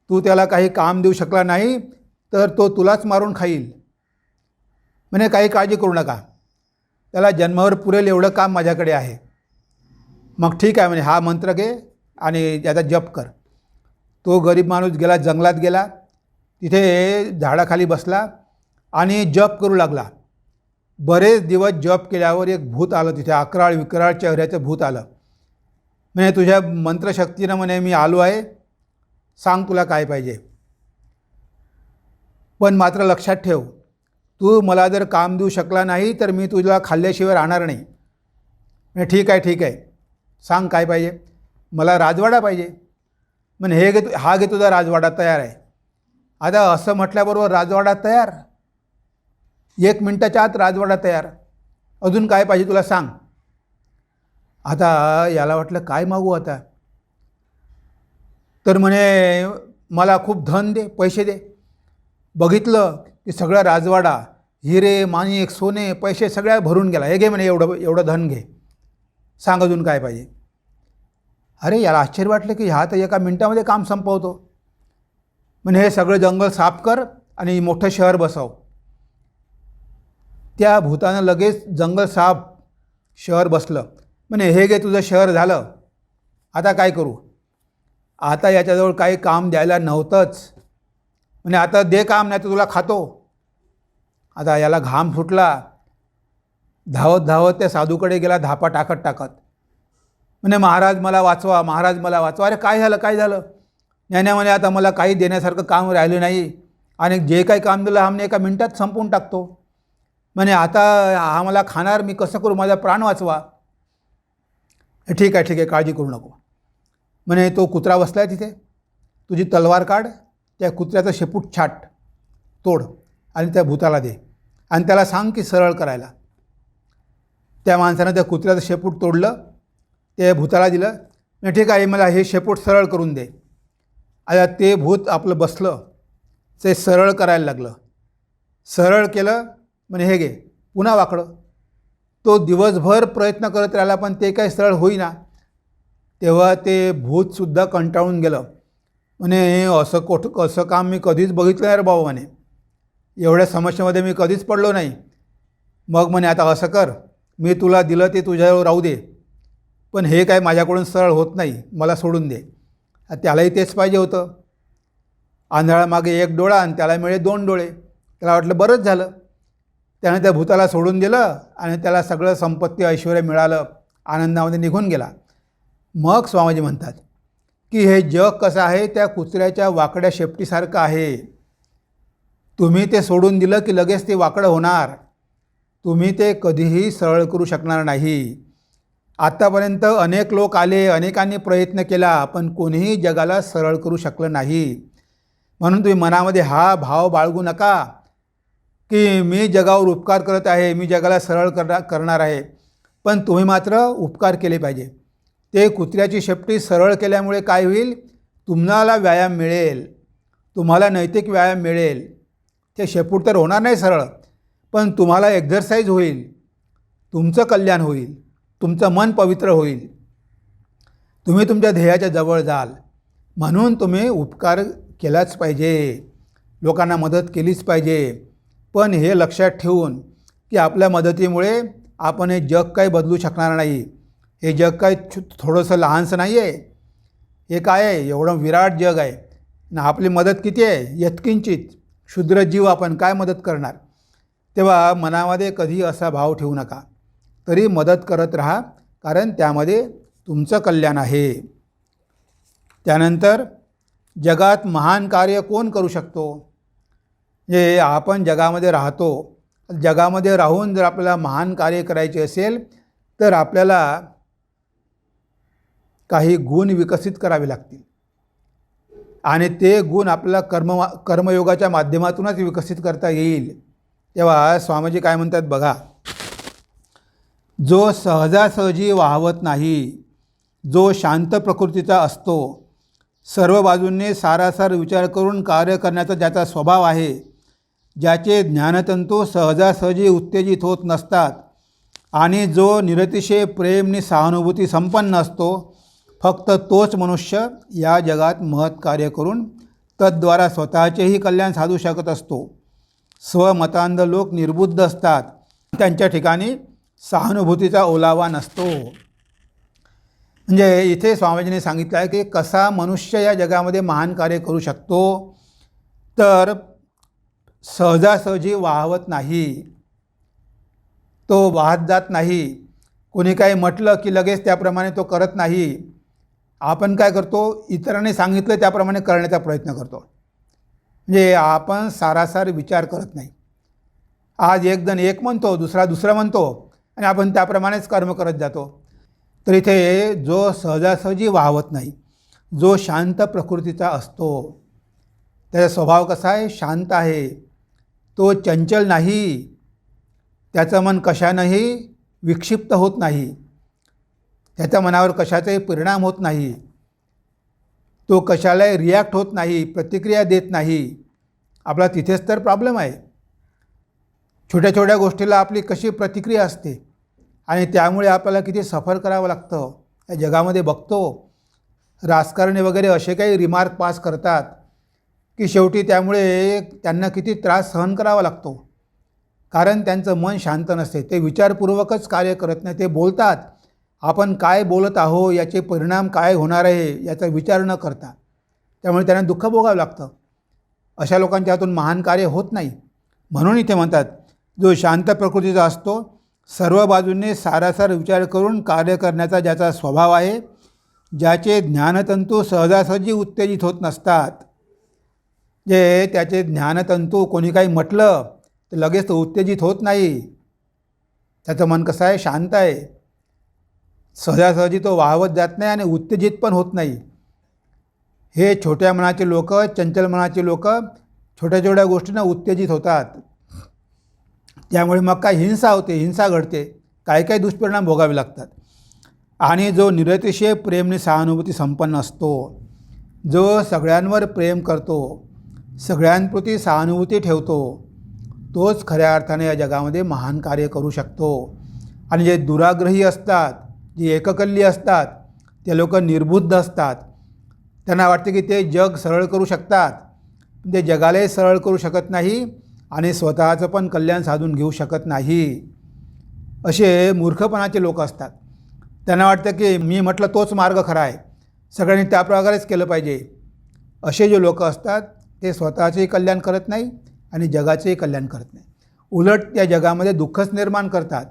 तू त्याला काही काम देऊ शकला नाही तर तो तुलाच मारून खाईल. म्हणे काही काळजी करू नका, त्याला जन्मावर पुरेल एवढं काम माझ्याकडे आहे. मग ठीक आहे म्हणे, हा मंत्र घे आणि याचा जप कर. तो गरीब माणूस गेला, जंगलात गेला, तिथे झाडाखाली बसला आणि जप करू लागला. बरेच दिवस जप केल्यावर एक भूत आलं तिथे, अकराळ विकराळ चेहऱ्याचं भूत आलं. म्हणजे तुझ्या मंत्रशक्तीनं म्हणे मी आलो आहे, सांग तुला काय पाहिजे. पण मात्र लक्षात ठेव, तू मला जर काम देऊ शकला नाही तर मी तुला खाल्ल्याशिवाय राहणार नाही. म्हणजे ठीक आहे ठीक आहे, सांग काय पाहिजे. मला राजवाडा पाहिजे. म्हणजे हे घे, हा घे तुझा राजवाडा तयार आहे. आता असं म्हटल्याबरोबर राजवाडा तयार, 1 मिनिटाच्या आत राजवाडा तयार. अजून काय पाहिजे तुला सांग. आता याला वाटलं काय मागू आता. तर म्हणे मला खूप धन दे, पैसे दे. बघितलं की सगळा राजवाडा, हिरे माणिक सोने पैसे सगळ्या भरून गेला. हे घे म्हणे, एवढं धन घे, सांग अजून काय पाहिजे. अरे याला आश्चर्य वाटलं की ह्या तर एका मिनिटामध्ये काम संपवतो. म्हणजे हे सगळं जंगल साफ कर आणि मोठं शहर बसव. त्या भूतानं लगेच जंगल साफ, शहर बसलं. म्हणे हे घे तुझं शहर झालं, आता काय करू. आता याच्याजवळ काही काम द्यायला नव्हतंच. म्हणजे आता दे काम, नाही तर तुला खातो. आता याला घाम फुटला, धावत धावत त्या साधूकडे गेला, धापा टाकत टाकत. म्हणे महाराज मला वाचवा, महाराज मला वाचवा. अरे काय झालं काय झालं. नाही म्हणे आता मला काही देण्यासारखं काम राहिलं नाही आणि जे काही काम दिलं आम्ही एका मिनिटात संपवून टाकतो. म्हणे आता हा मला खाणार, मी कसं करू, माझा प्राण वाचवा. ठीक आहे ठीक आहे, काळजी करू नको. म्हणे तो कुत्रा बसला आहे तिथे, तुझी तलवार काढ, त्या कुत्र्याचं शेपूट छाट, तोड आणि त्या भूताला दे आणि त्याला सांग की सरळ करायला. त्या माणसानं त्या कुत्र्याचं शेपूट तोडलं, ते भूताला दिलं. नाही ठीक आहे, मला हे शेपूट सरळ करून दे. आता ते भूत आपलं बसलं, ते सरळ करायला लागलं. सरळ केलं, म्हणे हे घे, पुन्हा वाकडं. तो दिवसभर प्रयत्न करत राहिला पण ते काही सरळ होईना. तेव्हा ते भूतसुद्धा कंटाळून गेलं. म्हणे असं काम मी कधीच बघितलं नाही रे बाबा. म्हणे एवढ्या समस्येमध्ये मी कधीच पडलो नाही. मग म्हणे आता असं कर, मी तुला दिलं ते तुझ्याजवळ राहू दे, पण हे काय माझ्याकडून सरळ होत नाही, मला सोडून दे. त्यालाही तेच पाहिजे होतं. आंधळामागे 1 डोळा आणि त्याला मिळे 2 डोळे. त्याला वाटलं बरंच झालं. त्यानं त्या भूताला सोडून दिलं आणि त्याला सगळं संपत्ती ऐश्वर्य मिळालं, आनंदामध्ये निघून गेला. मग स्वामीजी म्हणतात की हे जग कसं आहे, त्या कुत्र्याच्या वाकड्या शेपटीसारखं आहे. तुम्ही ते सोडून दिलं की लगेच ते वाकडं होणार. तुम्ही ते कधीही सरळ करू शकणार नाही. आत्तापर्यंत अनेक लोक आले, अनेकांनी प्रयत्न केला, पण कोणीही जगाला सरळ करू शकलं नाही. म्हणून तुम्ही मनामध्ये हा भाव बाळगू नका की मी जगावर उपकार करत आहे, मी जगाला सरळ करणार आहे. पण तुम्ही मात्र उपकार केले पाहिजे. ते कुत्र्याची शेपटी सरळ केल्यामुळे काय होईल, तुम्हाला व्यायाम मिळेल, तुम्हाला नैतिक व्यायाम मिळेल. ते शेपूट तर होणार नाही सरळ, पण तुम्हाला एक्झरसाईज होईल, तुमचं कल्याण होईल, तुमचं मन पवित्र होईल, तुम्ही तुमच्या ध्येयाच्या जवळ जाल. म्हणून तुम्ही उपकार केलाच पाहिजे, लोकांना मदत केलीच पाहिजे. पण हे लक्षात ठेवून की आपल्या मदतीमुळे आपण हे जग काही बदलू शकणार नाही. हे जग काय थोडंसं लहानसं नाही आहे. हे काय आहे, एवढं विराट जग आहे ना. आपली मदत किती आहे, यत्किंचित. क्षुद्र जीव, आपण काय मदत करणार. तेव्हा मनामध्ये कधी असा भाव ठेवू नका. तरी मदत करत राहा, कारण त्यामध्ये तुमचं कल्याण आहे. त्यानंतर जगात महान कार्य कोण करू शकतो. जे आपण जगामध्ये राहतो, जगामध्ये राहून जर आपल्याला महान कार्य करायचे असेल तर आपल्याला काही गुण विकसित करावे लागतील आणि ते गुण आपल्याला कर्मयोगाच्या माध्यमातूनच विकसित करता येईल. तेव्हा स्वामीजी काय म्हणतात बघा, जो सहजासहजी वाहवत नाही, जो शांत प्रकृतीचा असतो, सर्व बाजूंनी सारासार विचार करून कार्य करण्याचा ज्याचा स्वभाव आहे, ज्याचे ज्ञानतंतू सहजासहजी उत्तेजित होत नसतात आणि जो निरतिशय प्रेमनी सहानुभूती संपन्न असतो, फक्त तोच मनुष्य या जगात महत् कार्य करून तद्वारा स्वतःचेही कल्याण साधू शकत असतो. स्वमतांध लोक निर्बुद्ध असतात, त्यांच्या ठिकाणी सहानुभूतीचा ओलावा नसतो. म्हणजे इथे स्वामीजींनी सांगितलं आहे की कसा मनुष्य या जगामध्ये महान कार्य करू शकतो, तर सहजासहजी वाहवत नाही, तो वाहत जात नाही. कोणी काही म्हटलं की लगेच त्याप्रमाणे तो करत नाही. आपण काय करतो, इतरांनी सांगितलं त्याप्रमाणे करण्याचा प्रयत्न करतो. म्हणजे आपण सारासार विचार करत नाही. आज एक जण एक म्हणतो, दुसरा दुसरा म्हणतो आणि आपण त्याप्रमाणेच कर्म करत जातो. तर इथे जो सहजासहजी वाहवत नाही, जो शांत प्रकृतीचा असतो, त्याचा स्वभाव कसा आहे, शांत आहे, तो चंचल नाही, त्याचं मन कशानंही विक्षिप्त होत नाही, त्याच्या मनावर कशाचाही परिणाम होत नाही, तो कशालाही रिॲक्ट होत नाही, प्रतिक्रिया देत नाही. आपला तिथेच तर प्रॉब्लेम आहे. छोट्या छोट्या गोष्टीला आपली कशी प्रतिक्रिया असते आणि त्यामुळे आपल्याला किती सफर करावं लागतं. या जगामध्ये बघतो राजकारणी वगैरे असे काही रिमार्क पास करतात की शेवटी त्यामुळे त्यांना किती त्रास सहन करावा लागतो, कारण त्यांचं मन शांत नसते. ते विचारपूर्वकच कार्य करत नाही. ते बोलतात, आपण काय बोलत आहो, याचे परिणाम काय होणार आहे याचा विचार न करता. त्यामुळे त्यांना दुःख भोगावं लागतं. अशा लोकांच्या हातून महान कार्य होत नाही. म्हणून इथे म्हणतात, जो शांत प्रकृतीचा असतो, सर्व बाजूंनी सारासार विचार करून कार्य करण्याचा ज्याचा स्वभाव आहे, ज्याचे ज्ञानतंतू सहजासहजी उत्तेजित होत नसतात, जे त्याचे ज्ञानतंतू कोणी काही म्हटलं तर लगेच तो उत्तेजित होत नाही, त्याचं मन कसं आहे, शांत आहे, सहजासहजी तो वाहवत जात नाही आणि उत्तेजित पण होत नाही. हे छोट्या मनाचे लोक, चंचल मनाचे लोक छोट्या छोट्या गोष्टींना उत्तेजित होतात. त्यामुळे मग काय हिंसा होते, हिंसा घडते, काही काही दुष्परिणाम भोगावे लागतात. आणि जो निरतिशय प्रेमने सहानुभूती संपन्न असतो, जो सगळ्यांवर प्रेम करतो, सगळ्यांप्रती सहानुभूती ठेवतो, तोच खऱ्या अर्थाने या जगामध्ये महान कार्य करू शकतो. आणि जे दुराग्रही असतात, जे एककल्ली असतात, ते लोक निर्बुद्ध असतात. त्यांना वाटते की ते जग सरळ करू शकतात, ते जगालाही सरळ करू शकत नाही आणि स्वतःचं पण कल्याण साधून घेऊ शकत नाही. असे मूर्खपणाचे लोक असतात. त्यांना वाटतं की मी म्हटलं तोच मार्ग खरा आहे, सगळ्यांनी त्याप्रकारेच केलं पाहिजे. असे जे लोक असतात ते स्वतःचेही कल्याण करत नाही आणि जगाचेही कल्याण करत नाही, उलट त्या जगामध्ये दुःखच निर्माण करतात.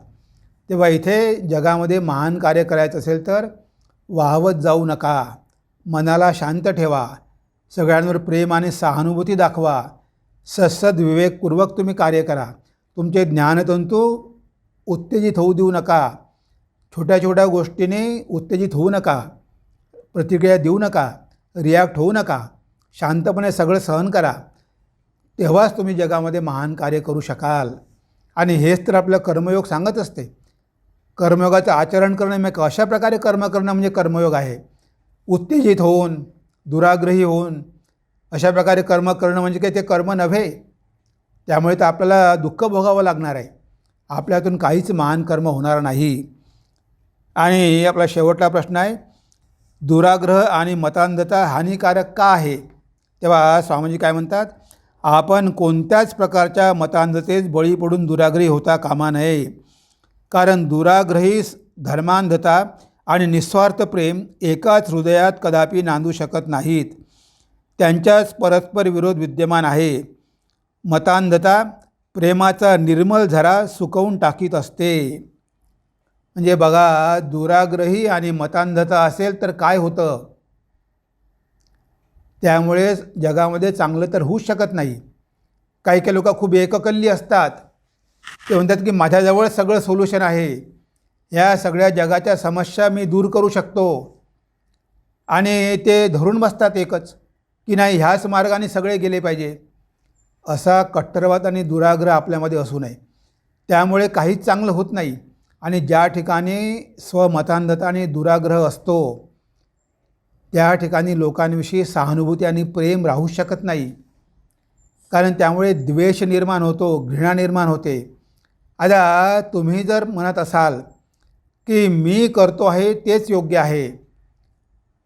तेव्हा इथे जगामध्ये महान कार्य करायचं असेल तर वाहवत जाऊ नका, मनाला शांत ठेवा, सगळ्यांवर प्रेम आणि सहानुभूती दाखवा, सत्सद विवेकपूर्वक तुम्ही कार्य करा. तुमचे ज्ञानतंतू उत्तेजित होऊ देऊ नका, छोट्या छोट्या गोष्टीने उत्तेजित होऊ नका, प्रतिक्रिया देऊ नका, रिॲक्ट होऊ नका, शांतपणे सगळं सहन करा. तेव्हाच तुम्ही जगामध्ये महान कार्य करू शकाल. आणि हेच तर आपलं कर्मयोग सांगत असते. कर्मयोगाचं आचरण करणं, मग अशा प्रकारे कर्म करणं म्हणजे कर्मयोग आहे. उत्तेजित होऊन, दुराग्रही होऊन अशा प्रकारे कर्म करणं म्हणजे काही ते कर्म नव्हे. त्यामुळे तर आपल्याला दुःख भोगावं लागणार आहे. आपल्यातून काहीच महान कर्म होणार नाही. आणि आपला शेवटला प्रश्न आहे, दुराग्रह आणि मतांधता हानिकारक का आहे? तेव्हा स्वामीजी काय म्हणतात, आपण कोणत्याच प्रकारच्या मतांधतेस बळी पडून दुराग्रही होता कामा नये. कारण दुराग्रही धर्मांधता आणि निस्वार्थ प्रेम एकाच हृदयात कदापि नांदू शकत नाहीत. त्यांच्याच परस्पर विरोध विद्यमान आहे. मतांधता प्रेमाचा निर्मल झरा सुकवून टाकीत असते. म्हणजे बघा, दुराग्रही आणि मतांधता असेल तर काय होतं, त्यामुळे जगामध्ये चांगलं तर होऊच शकत नाही. काही काही लोक खूप एककल्ली असतात. ते म्हणतात की माझ्याजवळ सगळं सोल्युशन आहे, या सगळ्या जगाच्या समस्या मी दूर करू शकतो. आणि ते धरून बसतात एकच की नाही, ह्याच मार्गाने सगळे गेले पाहिजे. असा कट्टरवाद आणि दुराग्रह आपल्यामध्ये असू नये. त्यामुळे काहीच चांगलं होत नाही. आणि ज्या ठिकाणी स्वमतांधता आणि दुराग्रह असतो, त्या ठिकाणी लोकांविषयी सहानुभूती आणि प्रेम राहू शकत नाही. कारण त्यामुळे द्वेष निर्माण होतो, घृणा निर्माण होते. आता तुम्ही जर म्हणत असाल की मी करतो आहे तेच योग्य आहे,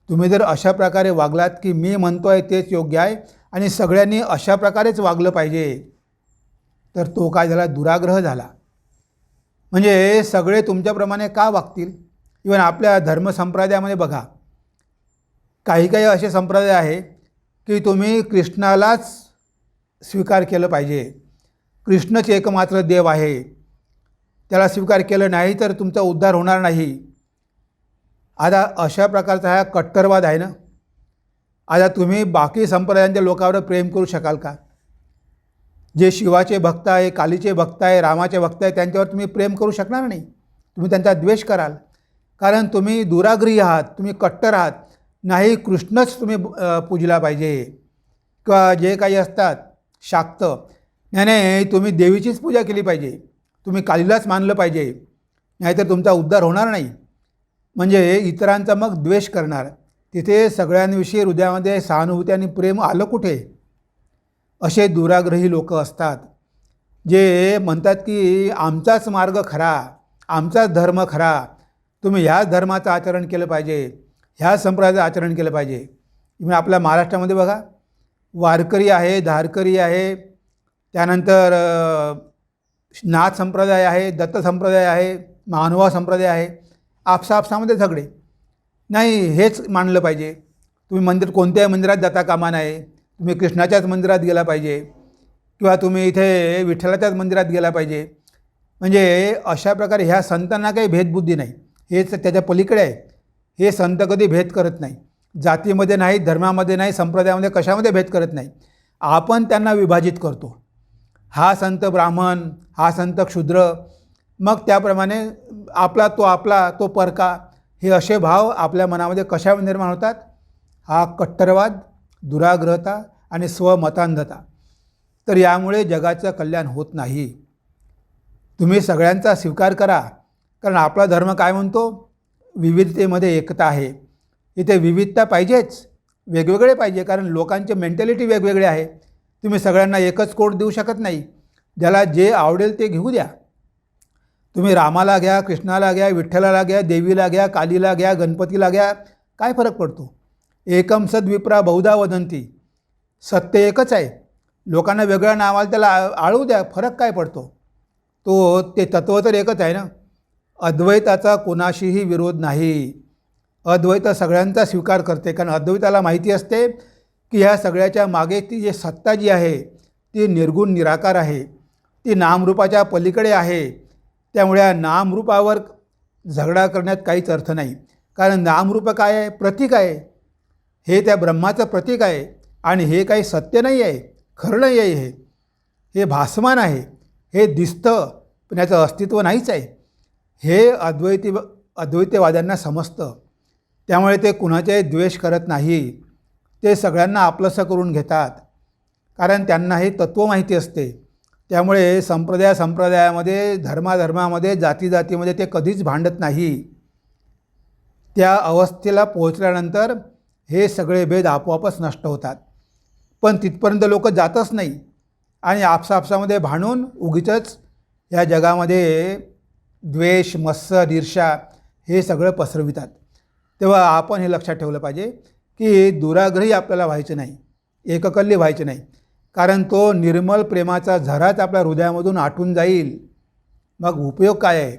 तुम्ही जर अशा प्रकारे वागलात की मी म्हणतो आहे तेच योग्य आहे आणि सगळ्यांनी अशा प्रकारेच वागलं पाहिजे, तर तो काय झाला, दुराग्रह झाला. म्हणजे सगळे तुमच्याप्रमाणे का वागतील इवन आपल्या धर्मसंप्रदायामध्ये बघा, काही काही असे संप्रदाय आहे की तुम्ही कृष्णालाच स्वीकार केलं पाहिजे, कृष्णच एकमात्र देव आहे, त्याला स्वीकार केलं नाही तर तुमचा उद्धार होणार नाही. आता अशा प्रकारचा हा कट्टरवाद आहे ना. आता तुम्ही बाकी संप्रदायांच्या लोकांवर प्रेम करू शकाल का? जे शिवाचे भक्त आहे, कालीचे भक्त आहे, रामाचे भक्त आहे, त्यांच्यावर तुम्ही प्रेम करू शकणार नाही. तुम्ही त्यांचा द्वेष कराल, कारण तुम्ही दुराग्रही आहात, तुम्ही कट्टर आहात. नाही, कृष्णच तुम्ही पूजला पाहिजे किंवा जे काही असतात शाक्त, नाही, तुम्ही देवीचीच पूजा केली पाहिजे, तुम्ही कालीलाच मानलं पाहिजे, नाहीतर तुमचा उद्धार होणार नाही. म्हणजे इतरांचा मग द्वेष करणार. तिथे सगळ्यांविषयी हृदयामध्ये सहानुभूती आणि प्रेम आलं कुठे? असे दुराग्रही लोक असतात जे म्हणतात की आमचाच मार्ग खरा, आमचाच धर्म खरा, तुम्ही ह्याच धर्माचं आचरण केलं पाहिजे, ह्या संप्रदायाचं आचरण केलं पाहिजे. म्हणजे आपल्या महाराष्ट्रामध्ये बघा, वारकरी आहे, धारकरी आहे, त्यानंतर नाथ संप्रदाय आहे, दत्त संप्रदाय आहे, मानवा संप्रदाय आहे, आपसामध्ये झगडे. नाही, हेच मानलं पाहिजे. तुम्ही कोणत्याही मंदिरात जाता कामा नये, तुम्ही कृष्णाच्याच मंदिरात गेला पाहिजे किंवा तुम्ही इथे विठ्ठलाच्याच मंदिरात गेला पाहिजे. म्हणजे अशा प्रकारे ह्या संतांना काही भेदबुद्धी नाही, हेच त्याच्या पलीकडे आहे. हे संत कधी भेद करत नाही, जातीमध्ये नाही, धर्मामध्ये नाही, संप्रदायामध्ये कशामध्ये भेद करत नाही. आपण त्यांना विभाजित करतो, हा संत ब्राह्मण, हा संत क्षुद्र, मग त्याप्रमाणे आपला तो परका, हे असे भाव आपल्या मनामध्ये कशावर निर्माण होतात? हा कट्टरवाद, दुराग्रहता आणि स्वमतांधता. तर यामुळे जगाचं कल्याण होत नाही. तुम्ही सगळ्यांचा स्वीकार करा, कारण आपला धर्म काय म्हणतो? विविधतेमध्ये एकता आहे. इथे विविधता पाहिजेच, वेगवेगळे पाहिजे, कारण लोकांचे मेंटॅलिटी वेगवेगळे आहे. तुम्ही सगळ्यांना एकच कोड देऊ शकत नाही. ज्याला जे आवडेल ते घेऊ द्या. तुम्ही रामाला घ्या, कृष्णाला घ्या, विठ्ठलाला घ्या, देवीला घ्या, कालीला घ्या, गणपतीला घ्या, काय फरक पडतो? एकम सद्विप्रा बहुधा वदंती. सत्य एकच आहे, लोकांना वेगळं नाव आलं त्याला आळू द्या, फरक काय पडतो? ते तत्त्व तर एकच आहे ना. अद्वैताचा कोणाशीही विरोध नाही. अद्वैत सगळ्यांचा स्वीकार करते, कारण अद्वैताला माहिती असते की ह्या सगळ्याच्या मागे ती जे सत्ता जी आहे ती निर्गुण निराकार आहे, ती नामरूपाच्या पलीकडे आहे. त्यामुळे या नामरूपावर झगडा करण्यात काहीच अर्थ नाही, कारण नामरूप काय आहे? प्रतीक आहे. हे त्या ब्रह्माचं प्रतीक आहे आणि हे काही सत्य नाही आहे, खरं नाही आहे. हे भासमान आहे, हे दिसतं, पण याचं अस्तित्व नाहीच आहे. हे अद्वैतवाद्यांना समजतं. त्यामुळे ते कुणाचाही द्वेष करत नाही, ते सगळ्यांना आपलंसं करून घेतात, कारण त्यांना हे तत्त्व माहिती असते. त्यामुळे संप्रदायामध्ये, धर्मामध्ये, जातीमध्ये ते कधीच भांडत नाही. त्या अवस्थेला पोहोचल्यानंतर हे सगळे भेद आपोआपच नष्ट होतात. पण तिथपर्यंत लोक जातच नाही आणि आपसामध्ये भांडून उगीचच या जगामध्ये द्वेष, मत्सर, ईर्ष्या हे सगळं पसरवितात. तेव्हा आपण हे लक्षात ठेवलं पाहिजे की दुराग्रही आपल्याला व्हायचं नाही, एककल्ली व्हायचे नाही, कारण तो निर्मल प्रेमाचा झराच आपल्या हृदयामधून आटून जाईल. मग उपयोग काय आहे?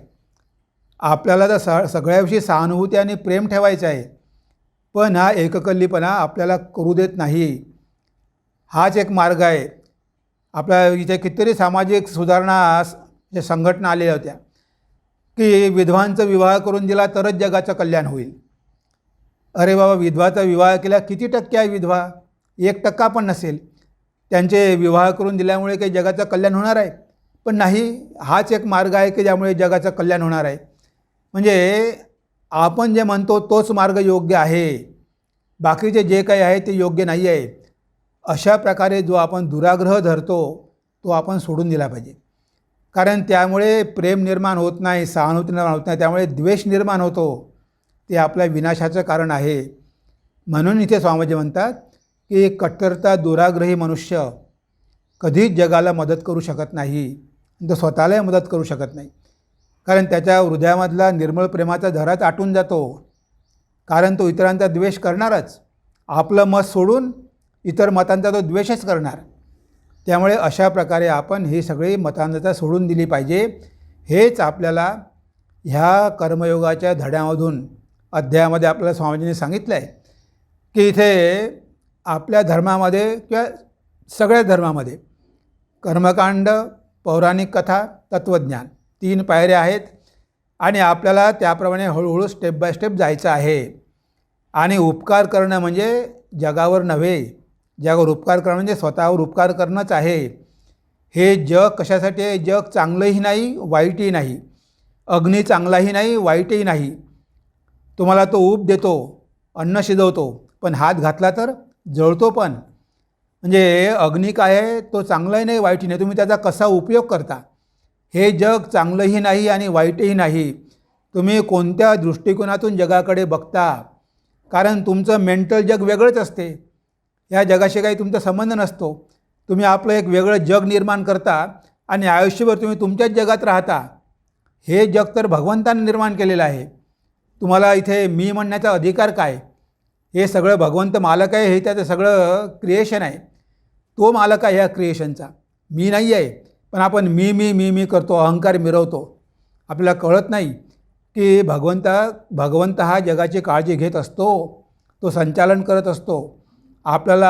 आपल्याला तर सगळ्याविषयी सहानुभूती आणि प्रेम ठेवायचं आहे, पण हा एककल्लीपणा आपल्याला करू देत नाही. हाच एक मार्ग आहे. आपल्या इथे कितीतरी सामाजिक सुधारणा जे संघटना आलेल्या होत्या की विधवांचा विवाह करून दिला तरच जगाचं कल्याण होईल. अरे बाबा, विधवाचा विवाह केला, किती टक्के आहे विधवा? 1% पण नसेल. त्यांचे विवाह करून दिल्यामुळे काही जगाचं कल्याण होणार आहे? पण नाही. हाच एक मार्ग आहे की ज्यामुळे जगाचं कल्याण होणार आहे. म्हणजे आपण जे म्हणतो तोच मार्ग योग्य आहे, बाकीचे जे काही आहे ते योग्य नाही आहे. अशा प्रकारे जो आपण दुराग्रह धरतो तो आपण सोडून दिला पाहिजे, कारण त्यामुळे प्रेम निर्माण होत नाही, सहानुभूती निर्माण होत नाही, त्यामुळे द्वेष निर्माण होतो. ते आपल्या विनाशाचं कारण आहे. म्हणून इथे स्वामीजी म्हणतात की कट्टरता, दुराग्रही मनुष्य कधीच जगाला मदत करू शकत नाही, तो स्वतःलाही मदत करू शकत नाही, कारण त्याच्या हृदयामधला निर्मळ प्रेमाचा झराच आटून जातो. कारण तो इतरांचा द्वेष करणारच, आपलं मत सोडून इतर मतांचा तो द्वेषच करणार. त्यामुळे अशा प्रकारे आपण ही सगळी मतांधता सोडून दिली पाहिजे. हेच आपल्याला ह्या कर्मयोगाच्या धड्यामधून अध्यायामध्ये आपल्याला स्वामीजींनी सांगितलं आहे की इथे आपल्या धर्मामध्ये किंवा सगळ्या धर्मामध्ये कर्मकांड, पौराणिक कथा, तत्त्वज्ञान 3 पायऱ्या आहेत आणि आपल्याला त्याप्रमाणे हळूहळू स्टेप बाय स्टेप जायचं आहे. आणि उपकार करणं म्हणजे जगावर नव्हे, जगावर उपकार करणं म्हणजे स्वतःवर उपकार करणंच आहे. हे जग कशासाठी आहे? जग चांगलंही नाही, वाईटही नाही. अग्नी चांगलाही नाही, वाईटही नाही. तुम्हाला तो ऊब देतो, अन्न शिजवतो, पण हात घातला तर जळतो पण. म्हणजे अग्नी काय आहे? तो चांगलाही नाही, वाईटही नाही. तुम्ही त्याचा कसा उपयोग करता. हे जग चांगलंही नाही आणि वाईटही नाही. तुम्ही कोणत्या दृष्टिकोनातून जगाकडे बघता. कारण तुमचं मेंटल जग वेगळंच असते. या जगाशी काही तुमचा संबंध नसतो. तुम्ही आपलं एक वेगळं जग निर्माण करता आणि आयुष्यभर तुम्ही तुमच्याच जगात राहता. हे जग तर भगवंताने निर्माण केलेलं आहे. तुम्हाला इथे मी म्हणण्याचा अधिकार काय? हे सगळं भगवंत मालक आहे, हे त्याचं सगळं क्रिएशन आहे. तो मालक आहे ह्या क्रिएशनचा, मी नाही आहे. पण आपण मी करतो, अहंकार मिरवतो. आपल्याला कळत नाही की भगवंत हा जगाची काळजी घेत असतो, तो संचालन करत असतो. आपल्याला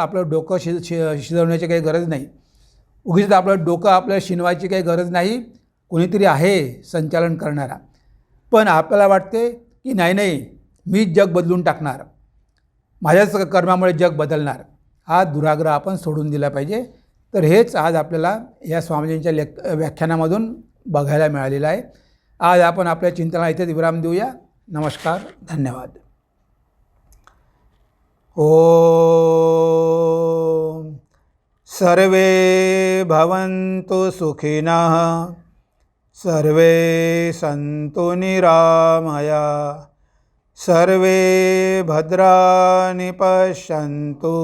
आपलं डोकं शिजवण्याची काही गरज नाही. उगीच आपलं डोकं आपल्याला शिनवायची काही गरज नाही. कोणीतरी आहे संचालन करणारा. पण आपल्याला वाटते की नाही मीच जग बदलून टाकणार, माझ्याच कर्मामुळे जग बदलणार. हा दुराग्रह आपण सोडून दिला पाहिजे. तर हेच आज आपल्याला या स्वामीजींच्या व्याख्यानामधून बघायला मिळालेलं आहे. आज आपण आपल्या चिंतनाला इथेच विराम देऊया. नमस्कार, धन्यवाद. ओम सर्वे भवन्तु सुखिनः, सर्वे सन्तु निरामया, सर्वे भद्राणि पश्यन्तु,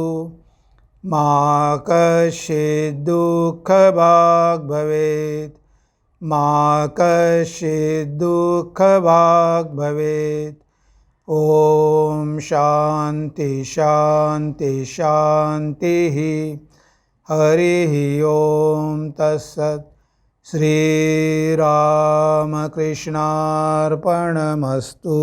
मा कश्चित् दुःखभाग् भवेत्, मा कश्चित् दुःखभाग् भवेत्. ओम शांति शांति शांतिः. हरिः ओम तत्सत्. श्रीरामकृष्णार्पणमस्तु.